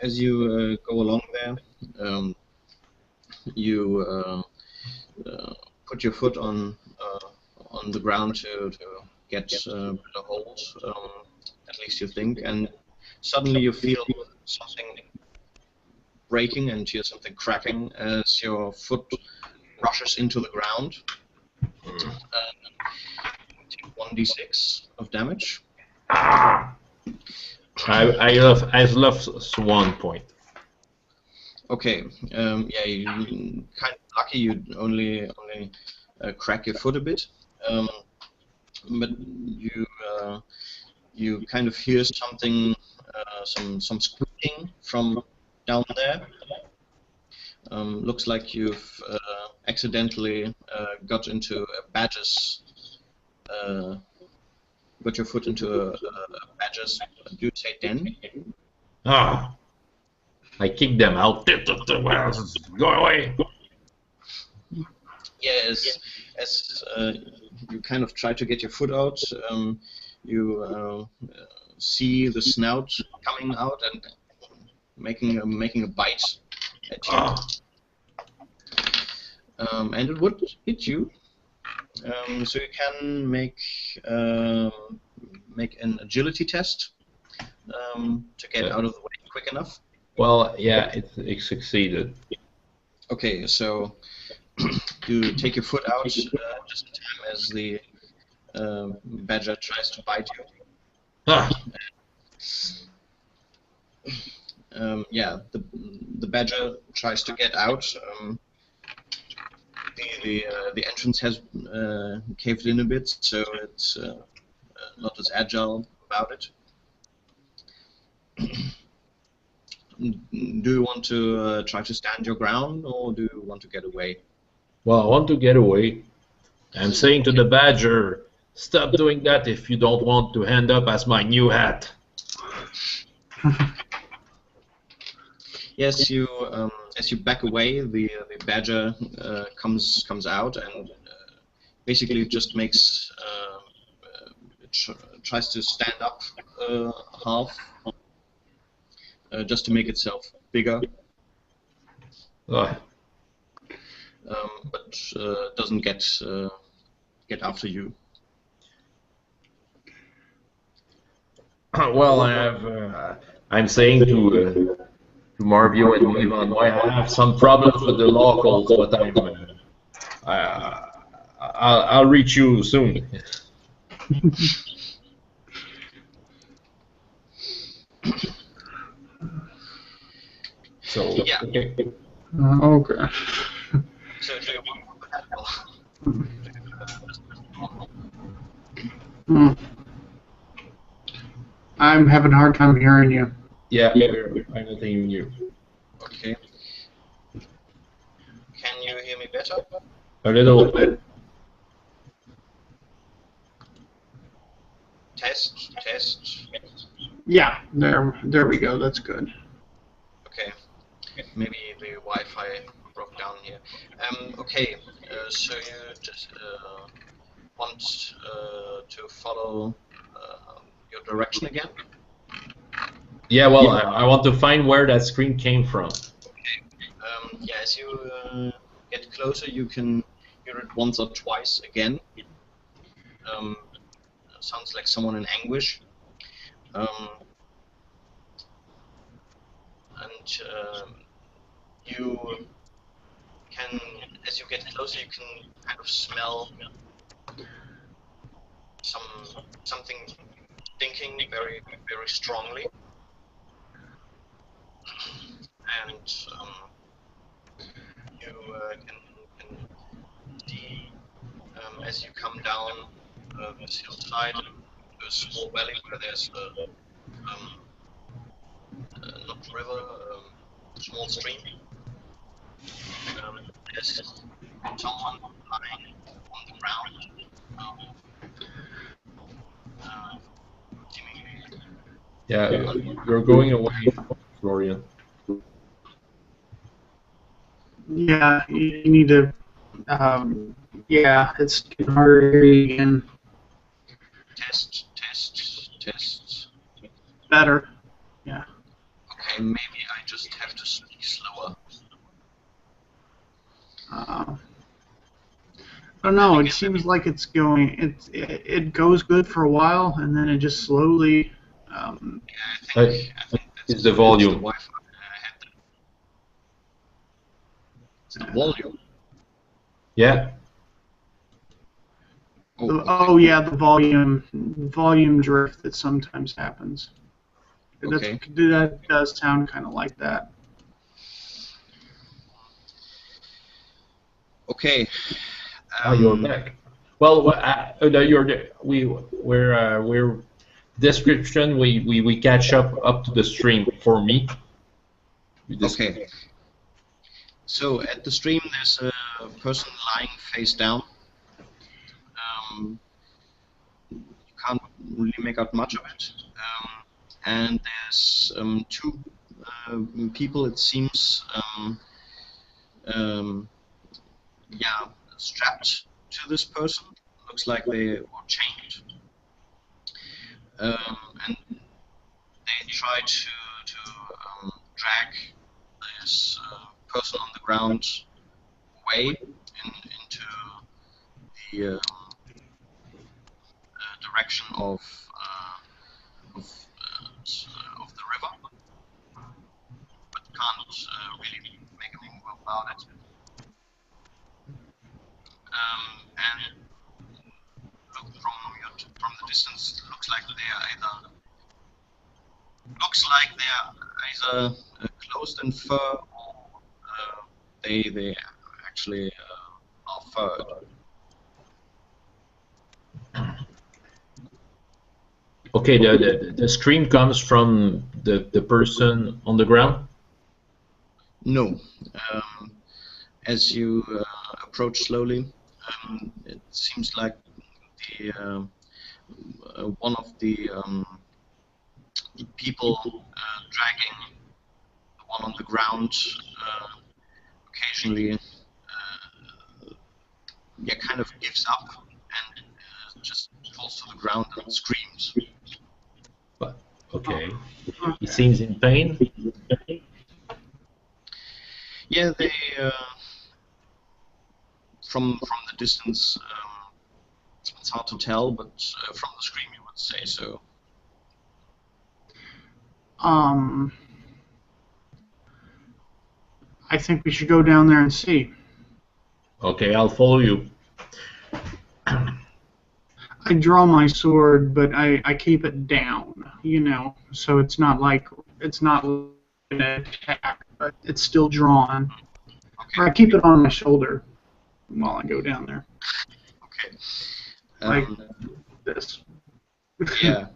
S2: As you go along there, you put your foot on the ground to get a hold. At least you think, and suddenly you feel something breaking and hear something cracking as your foot rushes into the ground. Take 1d6 of damage.
S1: I've lost 1 point.
S2: Okay. Yeah, you kind of lucky. You only crack your foot a bit, but you kind of hear something, some squeaking from down there. Looks like you've accidentally got into a badger's. Got your foot into a badger's. Do you say den?
S1: Ah. I kicked them out. Go away.
S2: Yeah, as you kind of try to get your foot out, you see the snout coming out and making a bite at you. And it would hit you. So you can make an agility test to get out of the way quick enough.
S1: Well, yeah, it succeeded.
S2: Okay, so you take your foot out just in time as the badger tries to bite you.
S1: Ah,
S2: Yeah, the badger tries to get out. The entrance has caved in a bit, so it's not as agile about it. Do you want to try to stand your ground, or do you want to get away?
S1: well, I want to get away. I'm saying to the badger, stop doing that if you don't want to end up as my new hat.
S2: Yes, you as you back away, the badger comes out and basically just makes tries to stand up half just to make itself bigger,
S1: Ugh.
S2: but doesn't get after you.
S1: Well, I'm saying to Marvio and Ivan, I have some problems with the locals, but I'll reach you soon. So
S2: Yeah.
S1: okay.
S3: Okay.
S2: So do you want to
S3: Hmm. I'm having a hard time hearing you.
S1: Yeah, I'm not hearing you.
S2: Okay. Can you hear me better?
S1: A little bit.
S2: Test.
S3: Yeah, there we go. That's good.
S2: Okay. Maybe the Wi-Fi broke down here. Okay. So you just want to follow your direction again?
S1: Yeah, well, I want to find where that scream came from.
S2: Yeah. As you get closer, you can hear it once or twice again. Sounds like someone in anguish. And you can, as you get closer, you can kind of smell something stinking very, very strongly. And you can see as you come down this hillside, a small valley where there's not river, small stream. There's someone lying on the ground, seemingly.
S1: Yeah, you're going away, Florian.
S3: Yeah, you need to. Yeah, it's getting harder to hear you again.
S2: Test.
S3: Better. Yeah.
S2: Okay, maybe I just have to speak slower.
S3: I don't know. It seems like it's going. It goes good for a while, and then it just slowly.
S2: Yeah, I think
S1: It's the volume.
S2: It's the Wi-Fi. It's the volume.
S1: Yeah.
S3: Oh yeah, the volume drift that sometimes happens.
S2: Okay.
S3: That does sound kind of like that.
S2: Okay.
S1: You're back. Well, we're description. We catch up to the stream for me.
S2: Okay. So at the stream, there's a person lying face down. You can't really make out much of it. And there's two people, it seems, yeah, strapped to this person. Looks like they were chained. And they try to drag this person on the ground away into the direction of about it. And look from the distance, it looks like they're either clothed in fur, or they actually are furred.
S1: Okay, the scream comes from the person on the ground?
S2: No. As you approach slowly, it seems like the one of the people dragging the one on the ground occasionally kind of gives up and just falls to the ground and screams.
S1: But, okay. He seems in pain?
S2: Yeah, they from the distance, it's hard to tell, but from the scream you would say so.
S3: I think we should go down there and see.
S1: Okay, I'll follow you.
S3: I draw my sword, but I keep it down, you know, so it's not an attack, but it's still drawn.
S2: Okay.
S3: Or I keep it on my shoulder while I go down there.
S2: Okay.
S3: Like this.
S2: Yeah.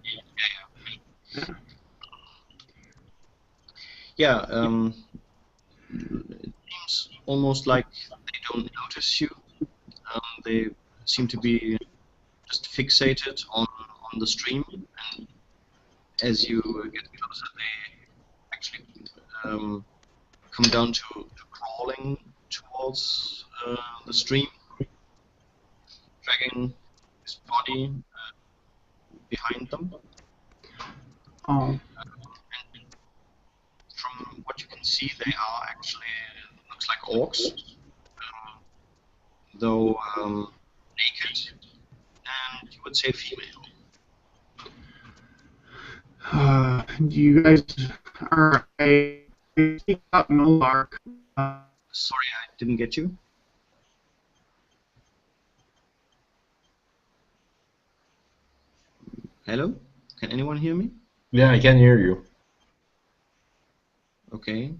S2: It seems almost like they don't notice you. They seem to be just fixated on the stream, and as you get closer, they actually come down to crawling towards the stream, dragging his body behind them.
S3: Oh.
S2: And from what you can see, they are actually, looks like orcs, though naked, and you would say female.
S3: You guys are I speak up Noir.
S2: Sorry, I didn't get you. Hello? Can anyone hear me?
S1: Yeah, I can hear you.
S2: Okay.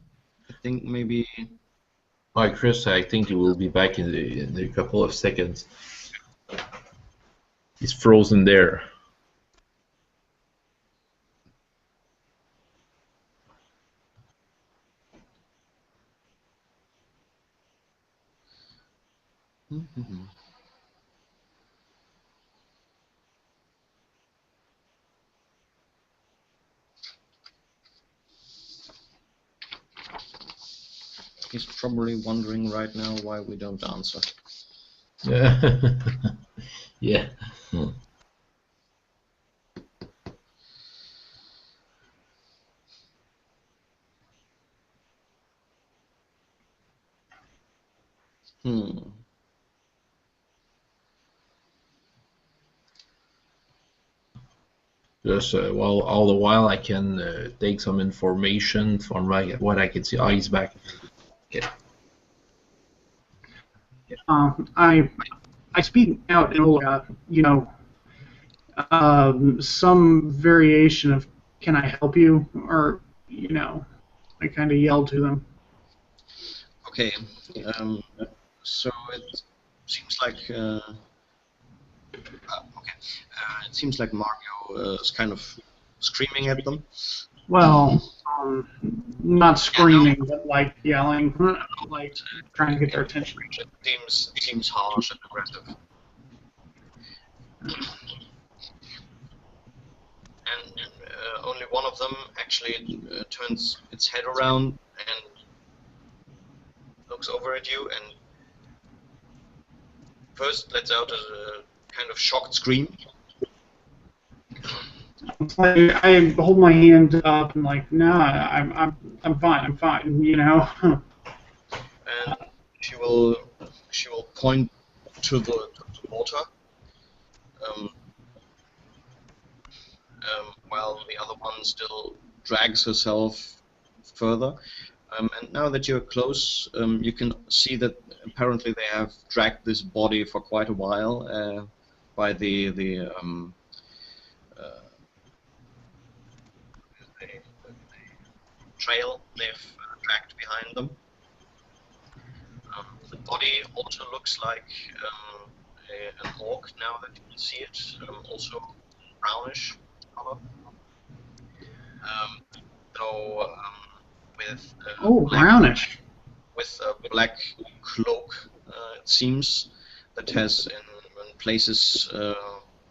S2: I think maybe...
S1: Hi, Chris, I think you will be back in a couple of seconds. He's frozen there.
S2: Mm-hmm. He's probably wondering right now why we don't answer.
S1: Yeah. Yeah. Just well, all the while I can take some information from what I can see. Oh, he's back. Okay.
S3: I speak out in you know, some variation of "Can I help you?" or you know, I kind of yell to them.
S2: Okay. So it seems like it seems like Mario is kind of screaming at them.
S3: Well, not screaming, but like yelling, like trying to get their attention.
S2: It seems harsh and aggressive. And only one of them actually turns its head around and looks over at you and first lets out a kind of shocked scream.
S3: It's like I hold my hand up and like, nah, I'm fine, you know.
S2: And she will point to the water, while the other one still drags herself further. And now that you're close, you can see that apparently they have dragged this body for quite a while by the trail they've dragged behind them. The body also looks like an orc now that you can see it, also brownish color. Though with
S3: brownish.
S2: With a black cloak, it seems, that has in places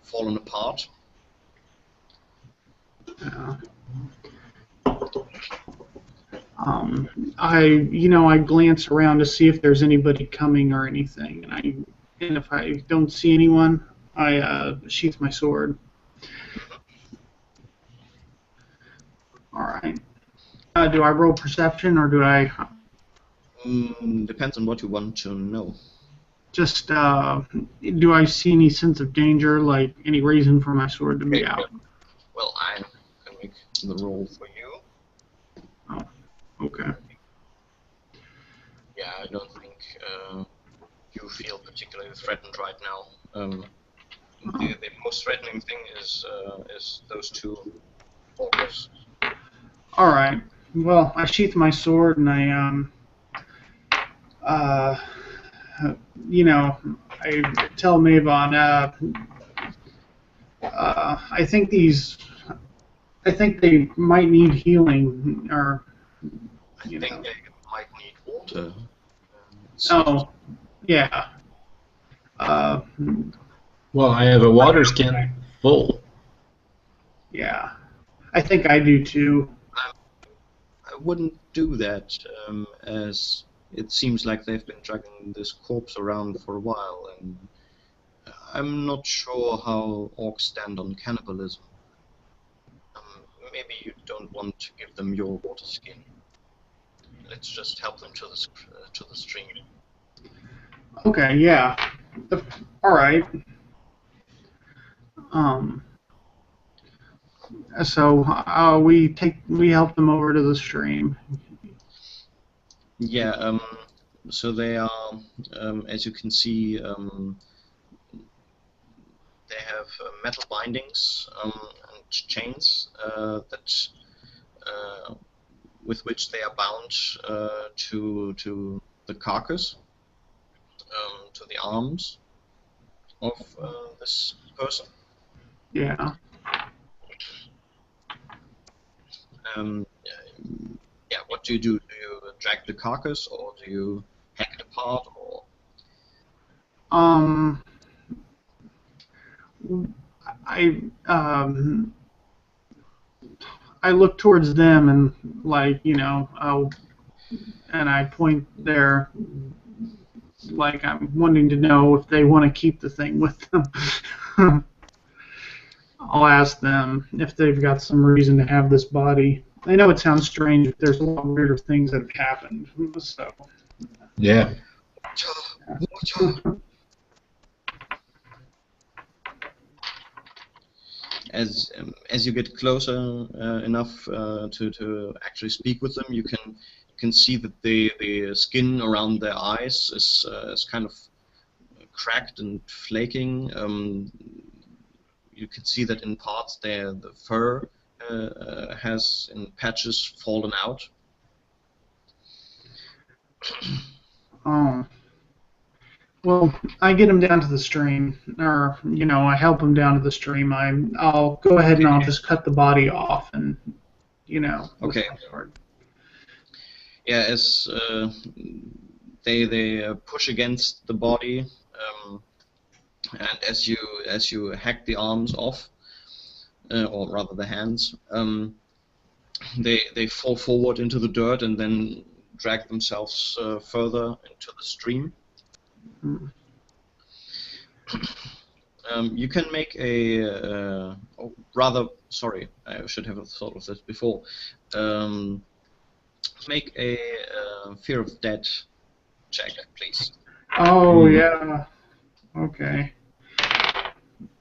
S2: fallen apart.
S3: I glance around to see if there's anybody coming or anything, and if I don't see anyone, I sheath my sword. All right. Do I roll perception or do I?
S2: Depends on what you want to know.
S3: Just do I see any sense of danger, like any reason for my sword to be out?
S2: Well, I can make the roll for you.
S3: Oh, okay.
S2: Yeah, I don't think you feel particularly threatened right now. The most threatening thing is those two orcs.
S3: All right. Well, I sheath my sword and I tell Mavon, I think they might need healing, or
S2: I think they might need water.
S3: Oh, yeah.
S1: Well, I have a water skin full.
S3: Yeah, I think I do too.
S2: I wouldn't do that, as it seems like they've been dragging this corpse around for a while, and I'm not sure how orcs stand on cannibalism. Maybe you don't want to give them your water skin. Let's just help them to the stream.
S3: Okay, yeah. All right. So we help them over to the stream.
S2: Yeah. So they are, as you can see, they have metal bindings and chains that with which they are bound to the carcass, to the arms of this person.
S3: Yeah.
S2: Yeah. What do? Do you drag the carcass, or do you hack it apart, or?
S3: I look towards them and and I point there, like I'm wanting to know if they want to keep the thing with them. I'll ask them if they've got some reason to have this body. I know it sounds strange, but there's a lot of weirder things that have happened. So.
S1: Yeah.
S2: As you get closer enough to actually speak with them, you can see that the skin around their eyes is kind of cracked and flaking. You can see that in parts the fur has in patches fallen out.
S3: Oh. Well, I get him down to the stream, or I help him down to the stream. I'll go ahead and I'll just cut the body off, and
S2: Okay. Yeah, as they push against the body, and as you hack the arms off, or rather the hands, they fall forward into the dirt and then drag themselves further into the stream. You can make a, sorry, I should have thought of this before. Make a Fear of Dead check, please.
S3: Oh, yeah. Okay.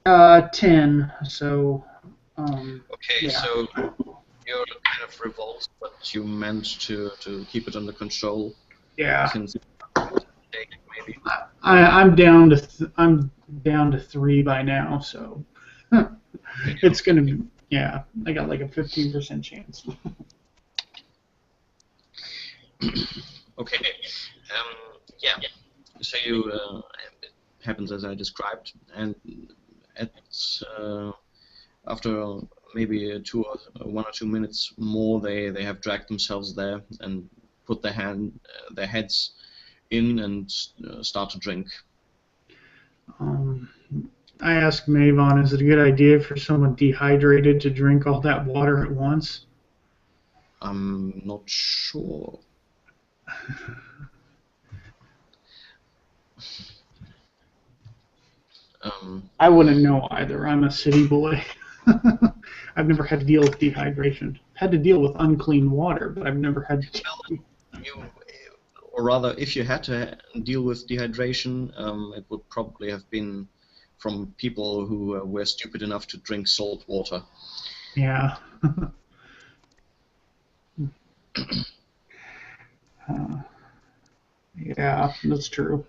S3: 10, so...
S2: okay,
S3: yeah.
S2: so you're kind of have revolts, but you meant to keep it under control.
S3: Yeah.
S2: Since maybe.
S3: I'm down to 3 by now, so it's gonna be, yeah. I got like a 15% chance.
S2: Okay. Yeah. So you it happens as I described, and at after maybe 1 or 2 minutes more, they have dragged themselves there and put their heads in and start to drink.
S3: I asked Mavon, is it a good idea for someone dehydrated to drink all that water at once?
S2: I'm not sure.
S3: I wouldn't know either. I'm a city boy. I've never had to deal with dehydration. Had to deal with unclean water, but I've never had to.
S2: Or rather, if you had to deal with dehydration, it would probably have been from people who were stupid enough to drink salt water.
S3: Yeah. Yeah, that's true.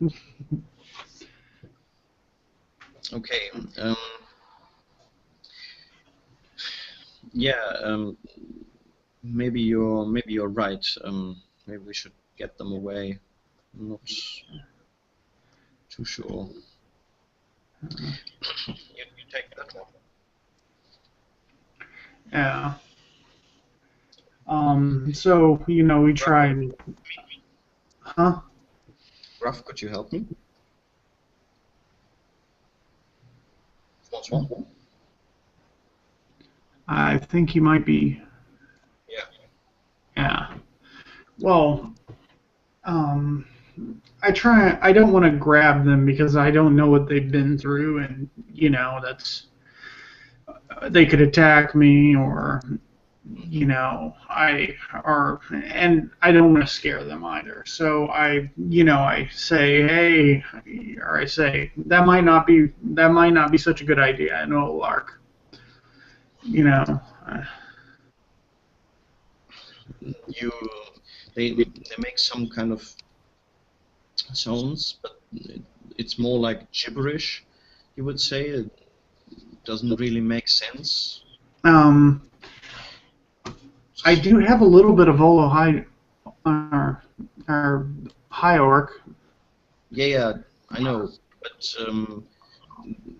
S2: Okay. Yeah. Maybe you're right. Maybe we should get them away. I'm not too sure. You take that one.
S3: Yeah. So, we tried. Huh?
S2: Ruff, could you help me? François?
S3: I think he might be.
S2: Yeah.
S3: Yeah. Well, I don't want to grab them because I don't know what they've been through, and that's they could attack me, or and I don't want to scare them either. So I say, hey, or I say that might not be such a good idea. I know, Lark.
S2: They make some kind of sounds, but it's more like gibberish, you would say. It doesn't really make sense.
S3: I do have a little bit of Olo High, or High Orc.
S2: Yeah, I know, but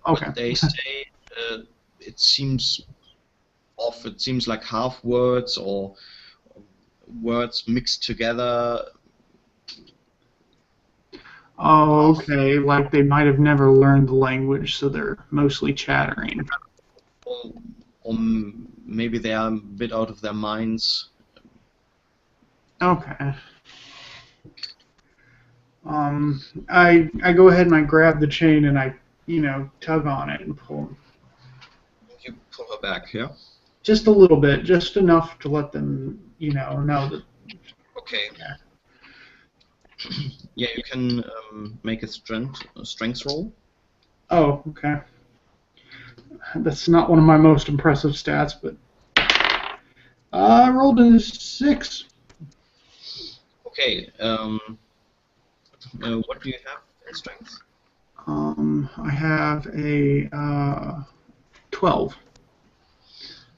S3: Okay.
S2: what they say, it seems off. It seems like half words or words mixed together.
S3: Oh, okay. Like they might have never learned the language, so they're mostly chattering.
S2: Or maybe they are a bit out of their minds.
S3: Okay. I go ahead and I grab the chain and I, tug on it and pull.
S2: You pull her back, yeah?
S3: Just a little bit, just enough to let them, know that.
S2: Okay.
S3: Yeah.
S2: Yeah, you can make a strength roll.
S3: Oh, okay. That's not one of my most impressive stats, but I rolled a 6.
S2: Okay. What do you have in strength?
S3: I have a 12.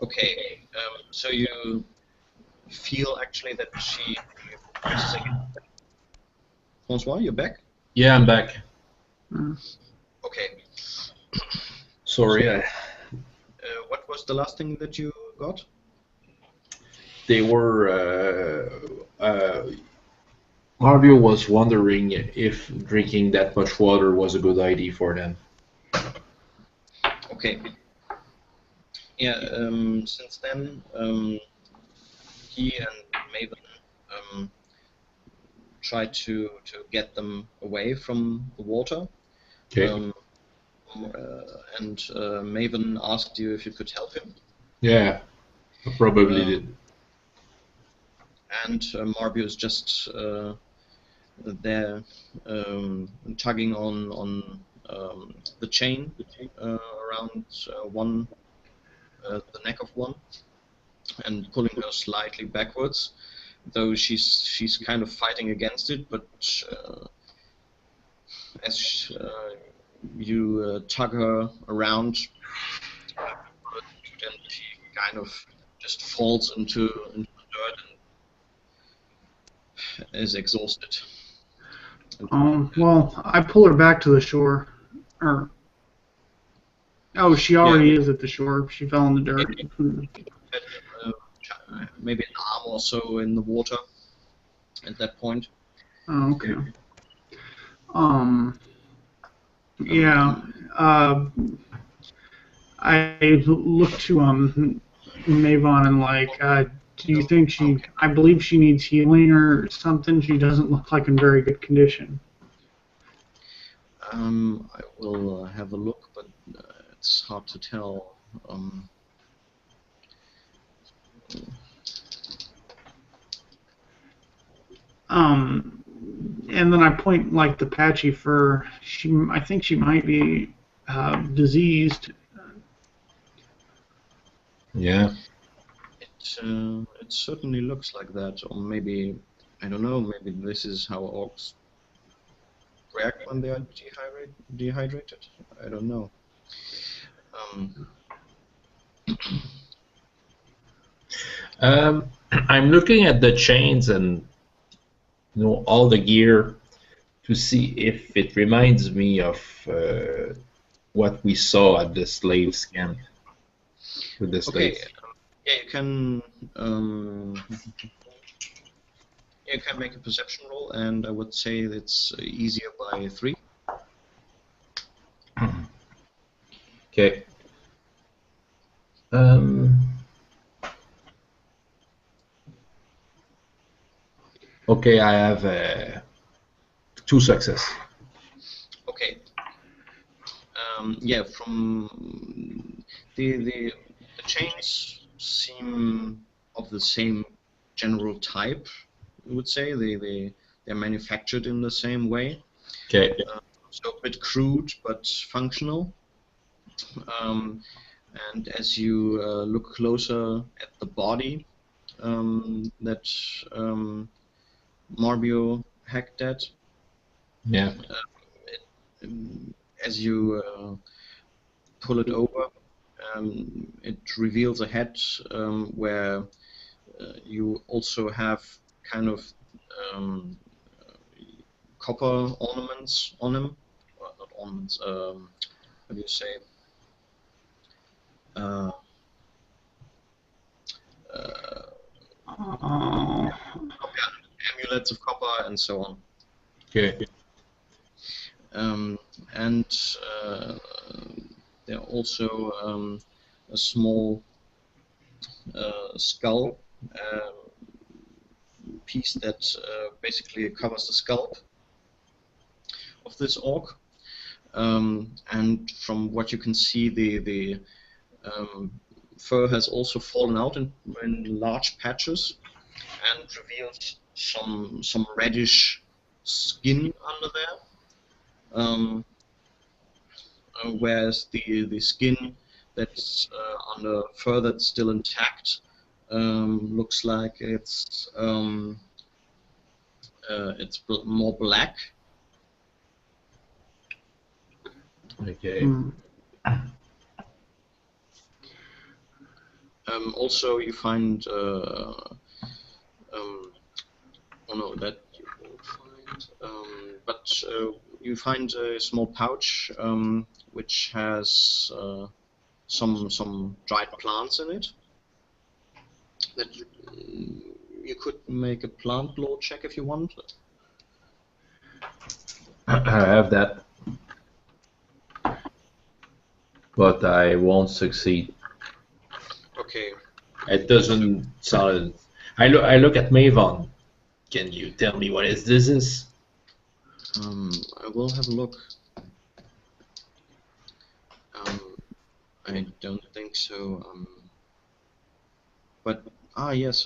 S2: Okay. So you feel actually that she. Just a second. François, you're back?
S1: Yeah, I'm back.
S2: Okay.
S1: Sorry,
S2: what was the last thing that you got?
S1: they were. Mario was wondering if drinking that much water was a good idea for them.
S2: Okay. Yeah. Since then, he and Maven tried to get them away from the water.
S1: Okay.
S2: And Maven asked you if you could help him.
S1: Yeah, I probably did.
S2: And Marbius just there tugging on the chain around the neck of one. and pulling her slightly backwards, though she's kind of fighting against it. But as you tug her around, then she kind of just falls into the dirt and is exhausted.
S3: Well, I pull her back to the shore. Or, oh, she already is at the shore. She fell in the dirt.
S2: Maybe an arm or so in the water at that point.
S3: Oh, okay. Yeah. I look to Mavon and like, do you think she? I believe she needs healing or something. She doesn't look like in very good condition.
S2: I will have a look, but it's hard to tell.
S3: And then I point like the patchy fur. I think she might be diseased.
S1: Yeah.
S2: It certainly looks like that, or maybe, I don't know, maybe this is how orcs react when they are dehydrated. I don't know.
S1: I'm looking at the chains and all the gear to see if it reminds me of what we saw at the slaves camp with the slaves.
S2: Okay. Yeah, you can make a perception roll, and I would say it's easier by 3.
S1: Okay. Okay, I have 2 success.
S2: Okay. Yeah, from the chains seem of the same general type. I would say they're manufactured in the same way.
S1: Okay.
S2: So a bit crude but functional. And as you look closer at the body that Marbio hacked at,
S1: Yeah.
S2: as you pull it over, it reveals a head where you also have kind of copper ornaments on him. Well, not ornaments, how do you say? Amulets of copper and so on.
S1: Okay.
S2: And there are also a small skull piece that basically covers the scalp of this orc. And from what you can see, the fur has also fallen out in large patches and reveals some reddish skin under there. Whereas the skin that's under fur that's still intact looks like it's more black.
S1: Okay.
S2: Also, you find oh no, that you won't find. But you find a small pouch which has some dried plants in it. That you could make a plant lore check if you want.
S1: I have that, but I won't succeed.
S2: Okay.
S1: It doesn't sound. I look at Mavon. Can you tell me what this is?
S2: I will have a look. I don't think so. But yes,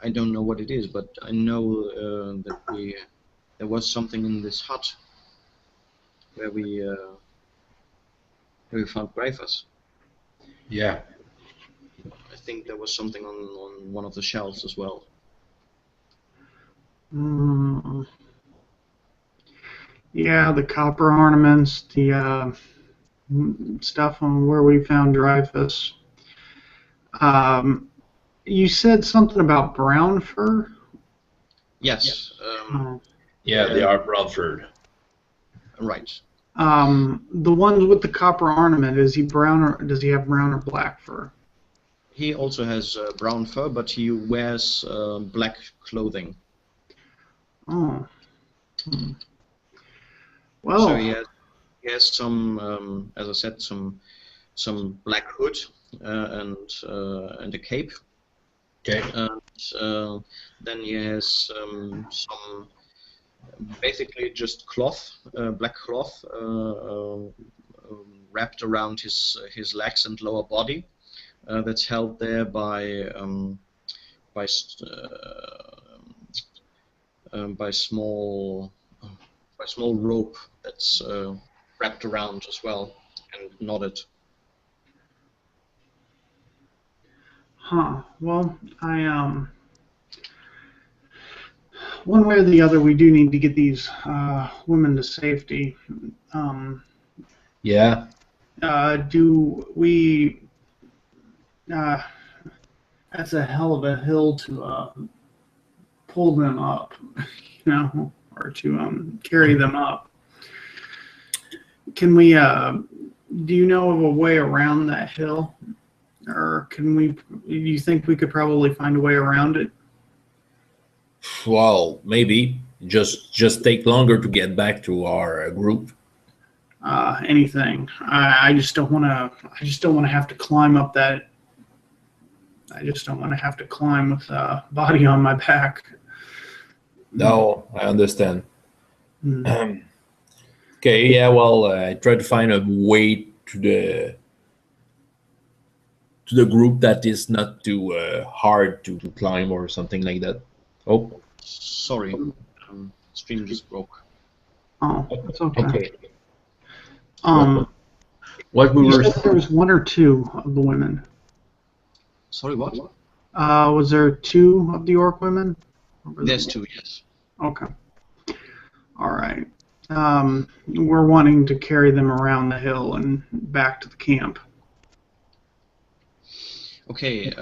S2: I don't know what it is, but I know that there was something in this hut where we found Gryphus.
S1: Yeah.
S2: think there was something on one of the shelves as well.
S3: Yeah, the copper ornaments, the stuff on where we found Dreyfus. You said something about brown fur?
S2: Yes.
S1: Yeah, they are Bradford.
S2: Right.
S3: The ones with the copper ornament, is he brown or does he have brown or black fur?
S2: He also has brown fur, but he wears black clothing.
S3: Oh. Well.
S2: So he has some, as I said, some black hood and a cape.
S1: Okay.
S2: And then he has some basically just cloth, black cloth, wrapped around his legs and lower body. That's held there by small rope that's wrapped around as well and knotted.
S3: Huh. Well, one way or the other, we do need to get these women to safety.
S1: Yeah.
S3: Do we? That's a hell of a hill to pull them up, or to carry them up. Can we? Do you know of a way around that hill, or can we? Do you think we could probably find a way around it?
S1: Well, maybe just take longer to get back to our group.
S3: Anything. I just don't want to. I just don't want to have to climb up that. I just don't want to have to climb with a body on my back.
S1: No, I understand. Okay, yeah, well, I try to find a way to the group that is not too hard to climb or something like that. Oh,
S2: sorry, stream just broke.
S3: Oh, that's okay.
S1: Okay.
S3: What
S1: we were
S3: said there was one or two of the women.
S2: Sorry, what?
S3: Was there two of the orc women?
S2: There's two, yes.
S3: Okay. All right. We're wanting to carry them around the hill and back to the camp.
S2: Okay.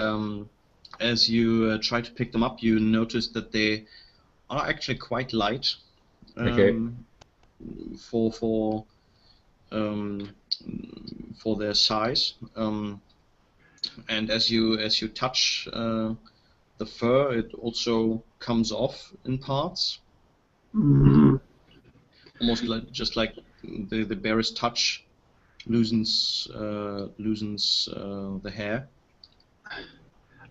S2: As you try to pick them up, you notice that they are actually quite light.
S1: Okay.
S2: For their size. And as you touch the fur, it also comes off in parts.
S3: Mm-hmm.
S2: Almost just like the barest touch loosens the hair.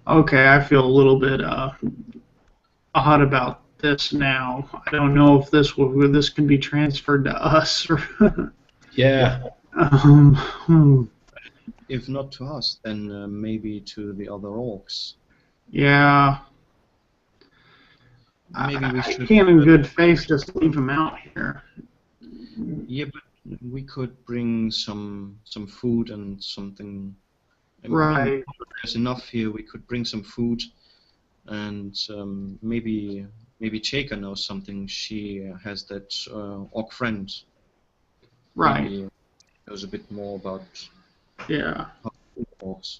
S3: Okay, I feel a little bit odd about this now. I don't know if this can be transferred to us. Or
S1: Yeah.
S2: If not to us, then maybe to the other orcs.
S3: Yeah.
S2: Maybe we should.
S3: I can't in good faith just leave them out here.
S2: Yeah, but we could bring some food and something.
S3: Right.
S2: There's enough here. We could bring some food, and maybe Chaka knows something. She has that orc friend.
S3: Right.
S2: Maybe knows a bit more about.
S3: Yeah.
S2: Orcs.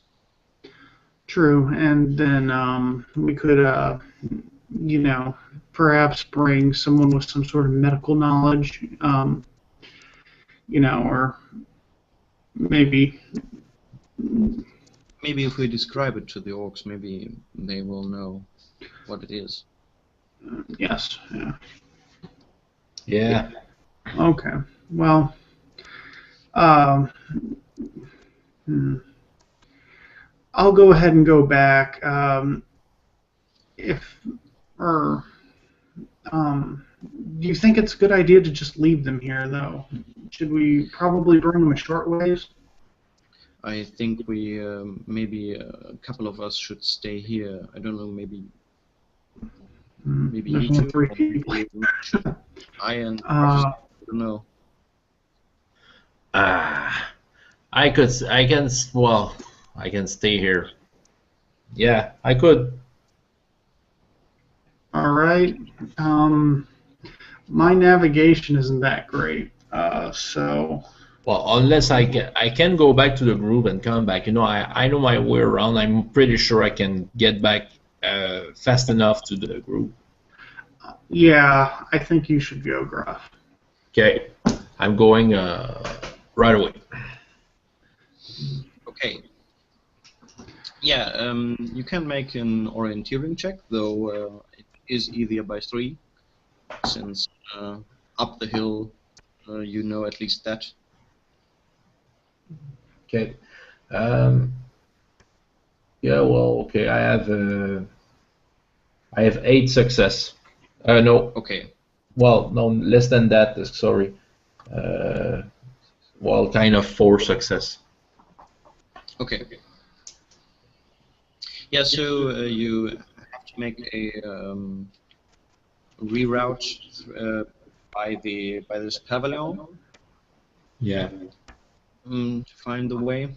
S3: True, and then we could, perhaps bring someone with some sort of medical knowledge, or maybe.
S2: Maybe if we describe it to the orcs, maybe they will know what it is.
S3: Yes. Yeah.
S1: Yeah.
S3: Okay. Well. I'll go ahead and go back. Do you think it's a good idea to just leave them here, though? Should we probably bring them a short ways?
S2: I think we maybe a couple of us should stay here. I don't know, maybe
S3: There's
S2: you
S3: only
S2: two.
S3: 3 people.
S2: I don't know.
S1: I can stay here. Yeah, I could.
S3: All right. My navigation isn't that great, so
S1: Well, unless I can go back to the group and come back. You know, I know my way around. I'm pretty sure I can get back fast enough to the group.
S3: yeah, I think you should go, Gruff.
S1: Okay, I'm going right away.
S2: Okay. Yeah, you can make an orienteering check, though it is easier by 3, since up the hill you know at least that.
S1: Okay. Yeah. Well. Okay. I have 8 success. No.
S2: Okay.
S1: Well, no, less than that. Sorry. Uh, well, kind of 4 success.
S2: Okay. Yeah, so you have to make a reroute by this pavilion.
S1: Yeah.
S2: To find the way,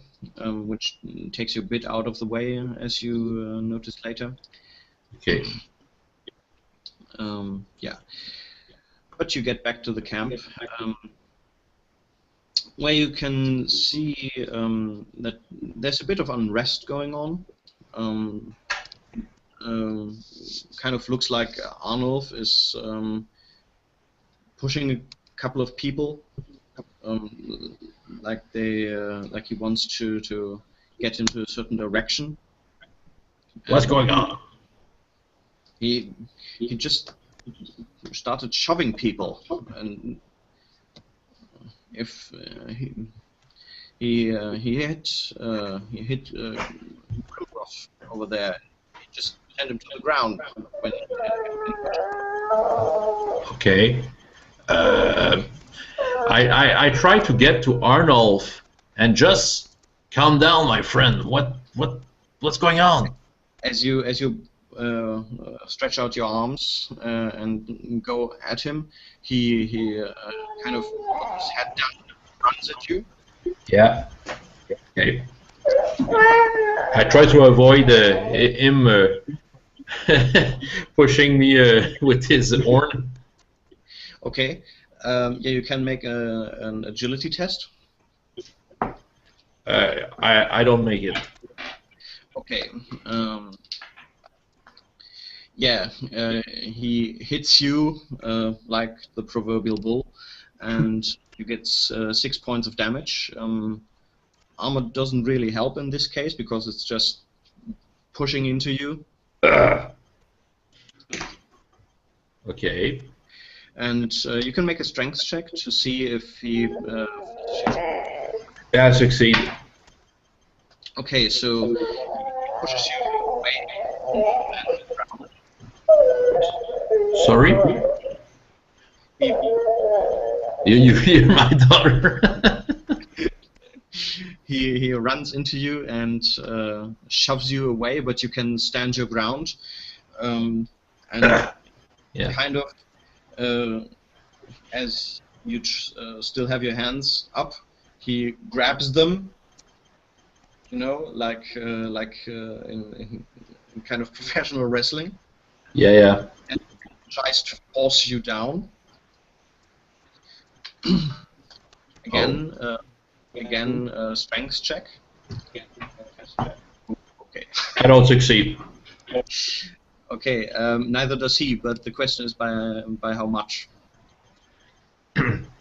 S2: which takes you a bit out of the way, as you notice later.
S1: Okay.
S2: Yeah. But you get back to the camp, where you can see that there's a bit of unrest going on. Kind of looks like Arnulf is pushing a couple of people, like he wants to get into a certain direction.
S1: What's going on?
S2: He just started shoving people, and if he hit Grimroth over there, he just sent him to the ground.
S1: Okay. I try to get to Arnulf and just calm down, my friend. What's going on?
S2: As you stretch out your arms and go at him, he kind of puts his head down and runs at you.
S1: Yeah. Okay. I try to avoid him pushing me with his horn.
S2: Okay. Yeah, you can make an agility test.
S1: I don't make it.
S2: Okay. Yeah, he hits you like the proverbial bull, and you get 6 points of damage. Armor doesn't really help in this case because it's just pushing into you.
S1: Okay.
S2: And you can make a strength check to see if he...
S1: Yeah, I succeed.
S2: Okay, so he pushes you away.
S1: Sorry? You hear my daughter?
S2: He runs into you and shoves you away, but you can stand your ground. And
S1: Yeah.
S2: kind of, as you still have your hands up, he grabs them, you know, like in kind of professional wrestling.
S1: Yeah.
S2: And tries to force you down. Again, strength check. Okay.
S1: I don't succeed.
S2: Okay, neither does he, but the question is by how much?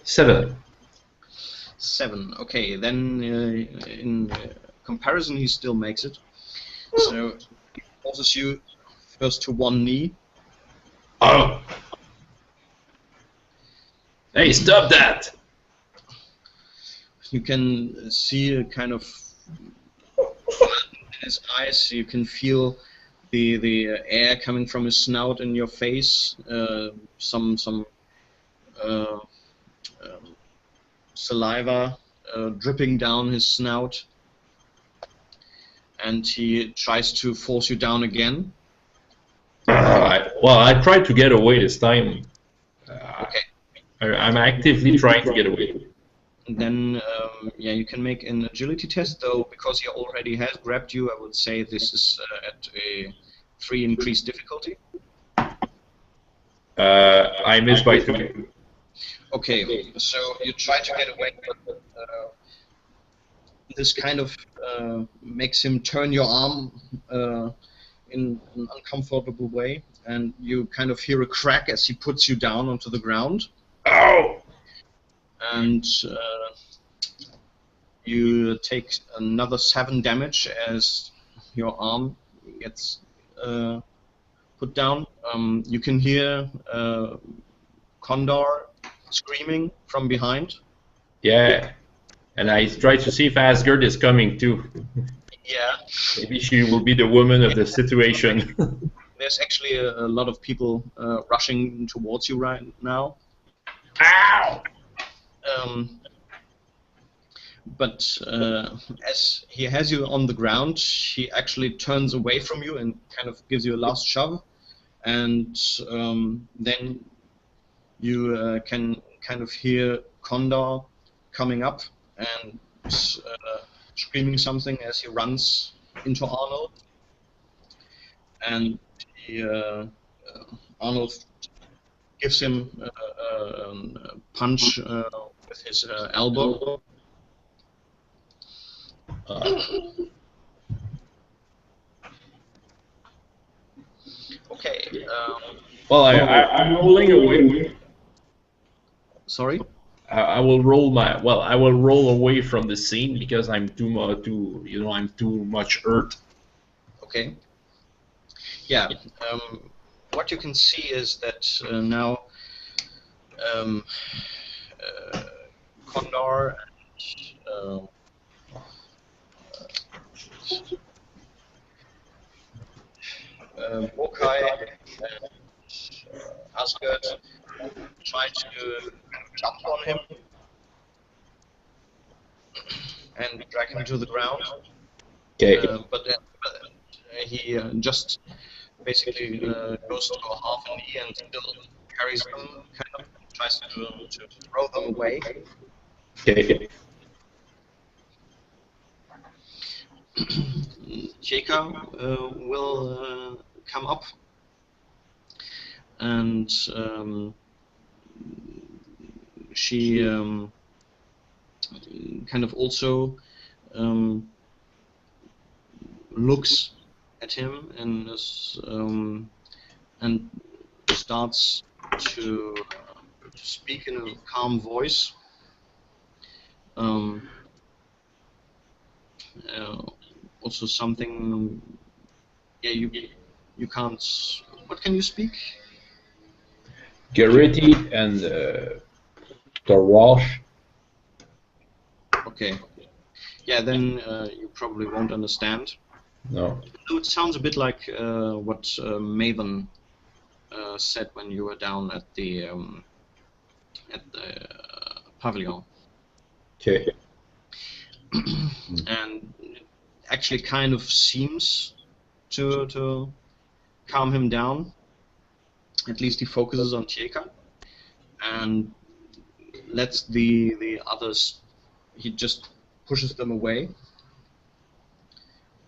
S1: 7.
S2: 7. Okay, then in comparison, he still makes it. So he forces you first to one knee.
S1: Oh! Hey, stop that!
S2: You can see a kind of in his eyes. You can feel the air coming from his snout in your face. Some saliva dripping down his snout, and he tries to force you down again.
S1: Well, I tried to get away this time.
S2: Okay.
S1: I'm actively trying to get away.
S2: then yeah, you can make an agility test, though because he already has grabbed you, I would say this is at a 3 increased difficulty.
S1: I missed by 2.
S2: Okay, so you try to get away, but this kind of makes him turn your arm in an uncomfortable way, and you kind of hear a crack as he puts you down onto the ground.
S1: Ow!
S2: And you take another 7 damage as your arm gets put down. You can hear Condor screaming from behind.
S1: Yeah, and I try to see if Asgard is coming too.
S2: Yeah.
S1: Maybe she will be the woman of the situation.
S2: There's actually a lot of people rushing towards you right now.
S1: Ow!
S2: But as he has you on the ground, he actually turns away from you and kind of gives you a last shove, and then you can kind of hear Condor coming up and screaming something as he runs into Arnold, and Arnold gives him a punch with his elbow. Okay.
S1: Well, I'm rolling away.
S2: Sorry.
S1: I will roll my. Well, I will roll away from the scene because I'm I'm too much hurt.
S2: Okay. Yeah. What you can see is that now Condor and Wokai and Asgard try to jump on him and drag him to the ground.
S1: Okay.
S2: But he just basically goes to a half a knee and still carries them, kind of tries to throw them away.
S1: Okay.
S2: Jaka will come up and she kind of also looks at him and and starts to speak in a calm voice. Also something, yeah, you can't. What can you speak?
S1: Garrity and Torwash.
S2: Okay. Yeah, then you probably won't understand.
S1: No.
S2: So it sounds a bit like what Maven said when you were down at the pavilion.
S1: Okay.
S2: And it actually kind of seems to calm him down. At least he focuses on Tieka and lets the others. He just pushes them away.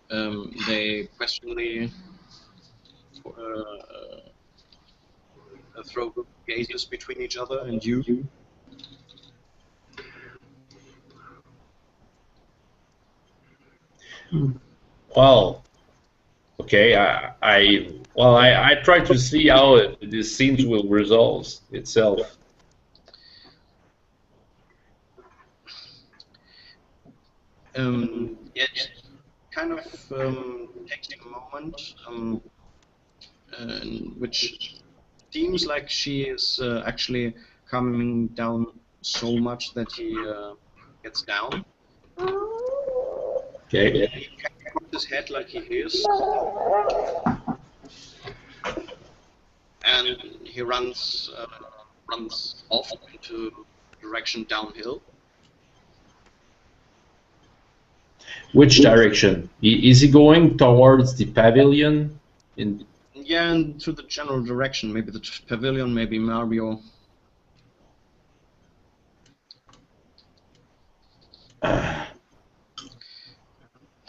S2: They questioningly throw gazes between each other and you.
S1: Well, okay. I try to see how this scenes will resolve itself.
S2: Yeah, it kind of takes a moment, which seems like she is actually calming down so much that he gets down.
S1: Okay.
S2: He cocks his head like he hears, and he runs off into direction downhill.
S1: Which direction? Is he going towards the pavilion?
S2: Yeah, and to the general direction. Maybe the pavilion, maybe Mario.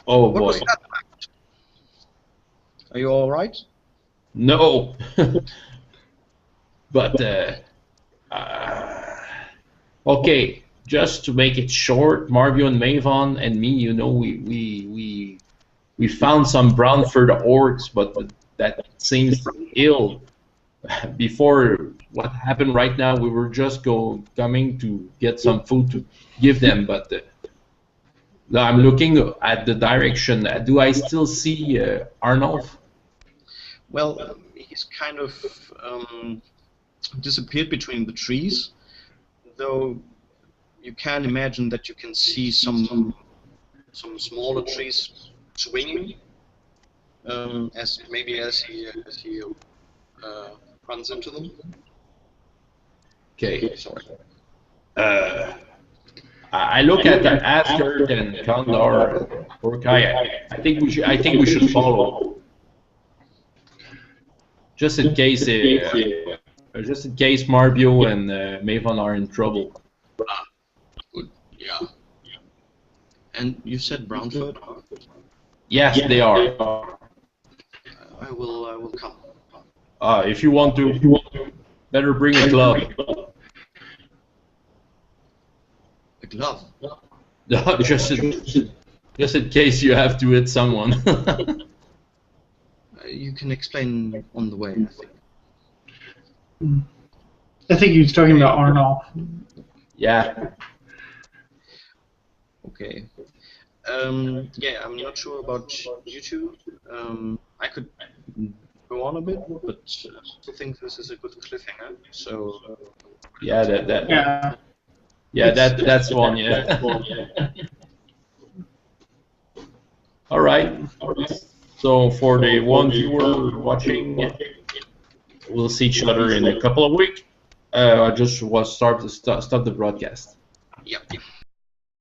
S1: Oh
S2: What was
S1: boy.
S2: that? Are you all right?
S1: No. But uh, okay, just to make it short, Marvio and Mavon and me, you know, we found some Brownford orcs, but that seems ill. Before what happened right now, we were just coming to get some food to give them, but no, I'm looking at the direction. Do I still see Arnold?
S2: Well, he's kind of disappeared between the trees, though you can imagine that you can see some smaller trees swinging as he runs into them.
S1: Okay.
S2: Sorry.
S1: I look at Askert and Kandar, Orkai. I think we should follow, just in case Marbio and Mavon are in trouble.
S2: Good. Yeah. And you said Brownford?
S1: Yes, they are.
S2: I will come.
S1: If you want to, better bring a glove.
S2: A glove?
S1: No, just in case you have to hit someone.
S2: You can explain on the way, I think.
S3: I think he was talking about Arnold.
S1: Yeah.
S2: Okay. Yeah, I'm not sure about you two. I could go on a bit, but I still think this is a good cliffhanger. So.
S1: Yeah,
S3: Yeah.
S1: Yeah, that's one. Yeah. All right. So for the one viewer watching, we'll see each other in a couple of weeks. I just was stop the broadcast.
S2: Yep.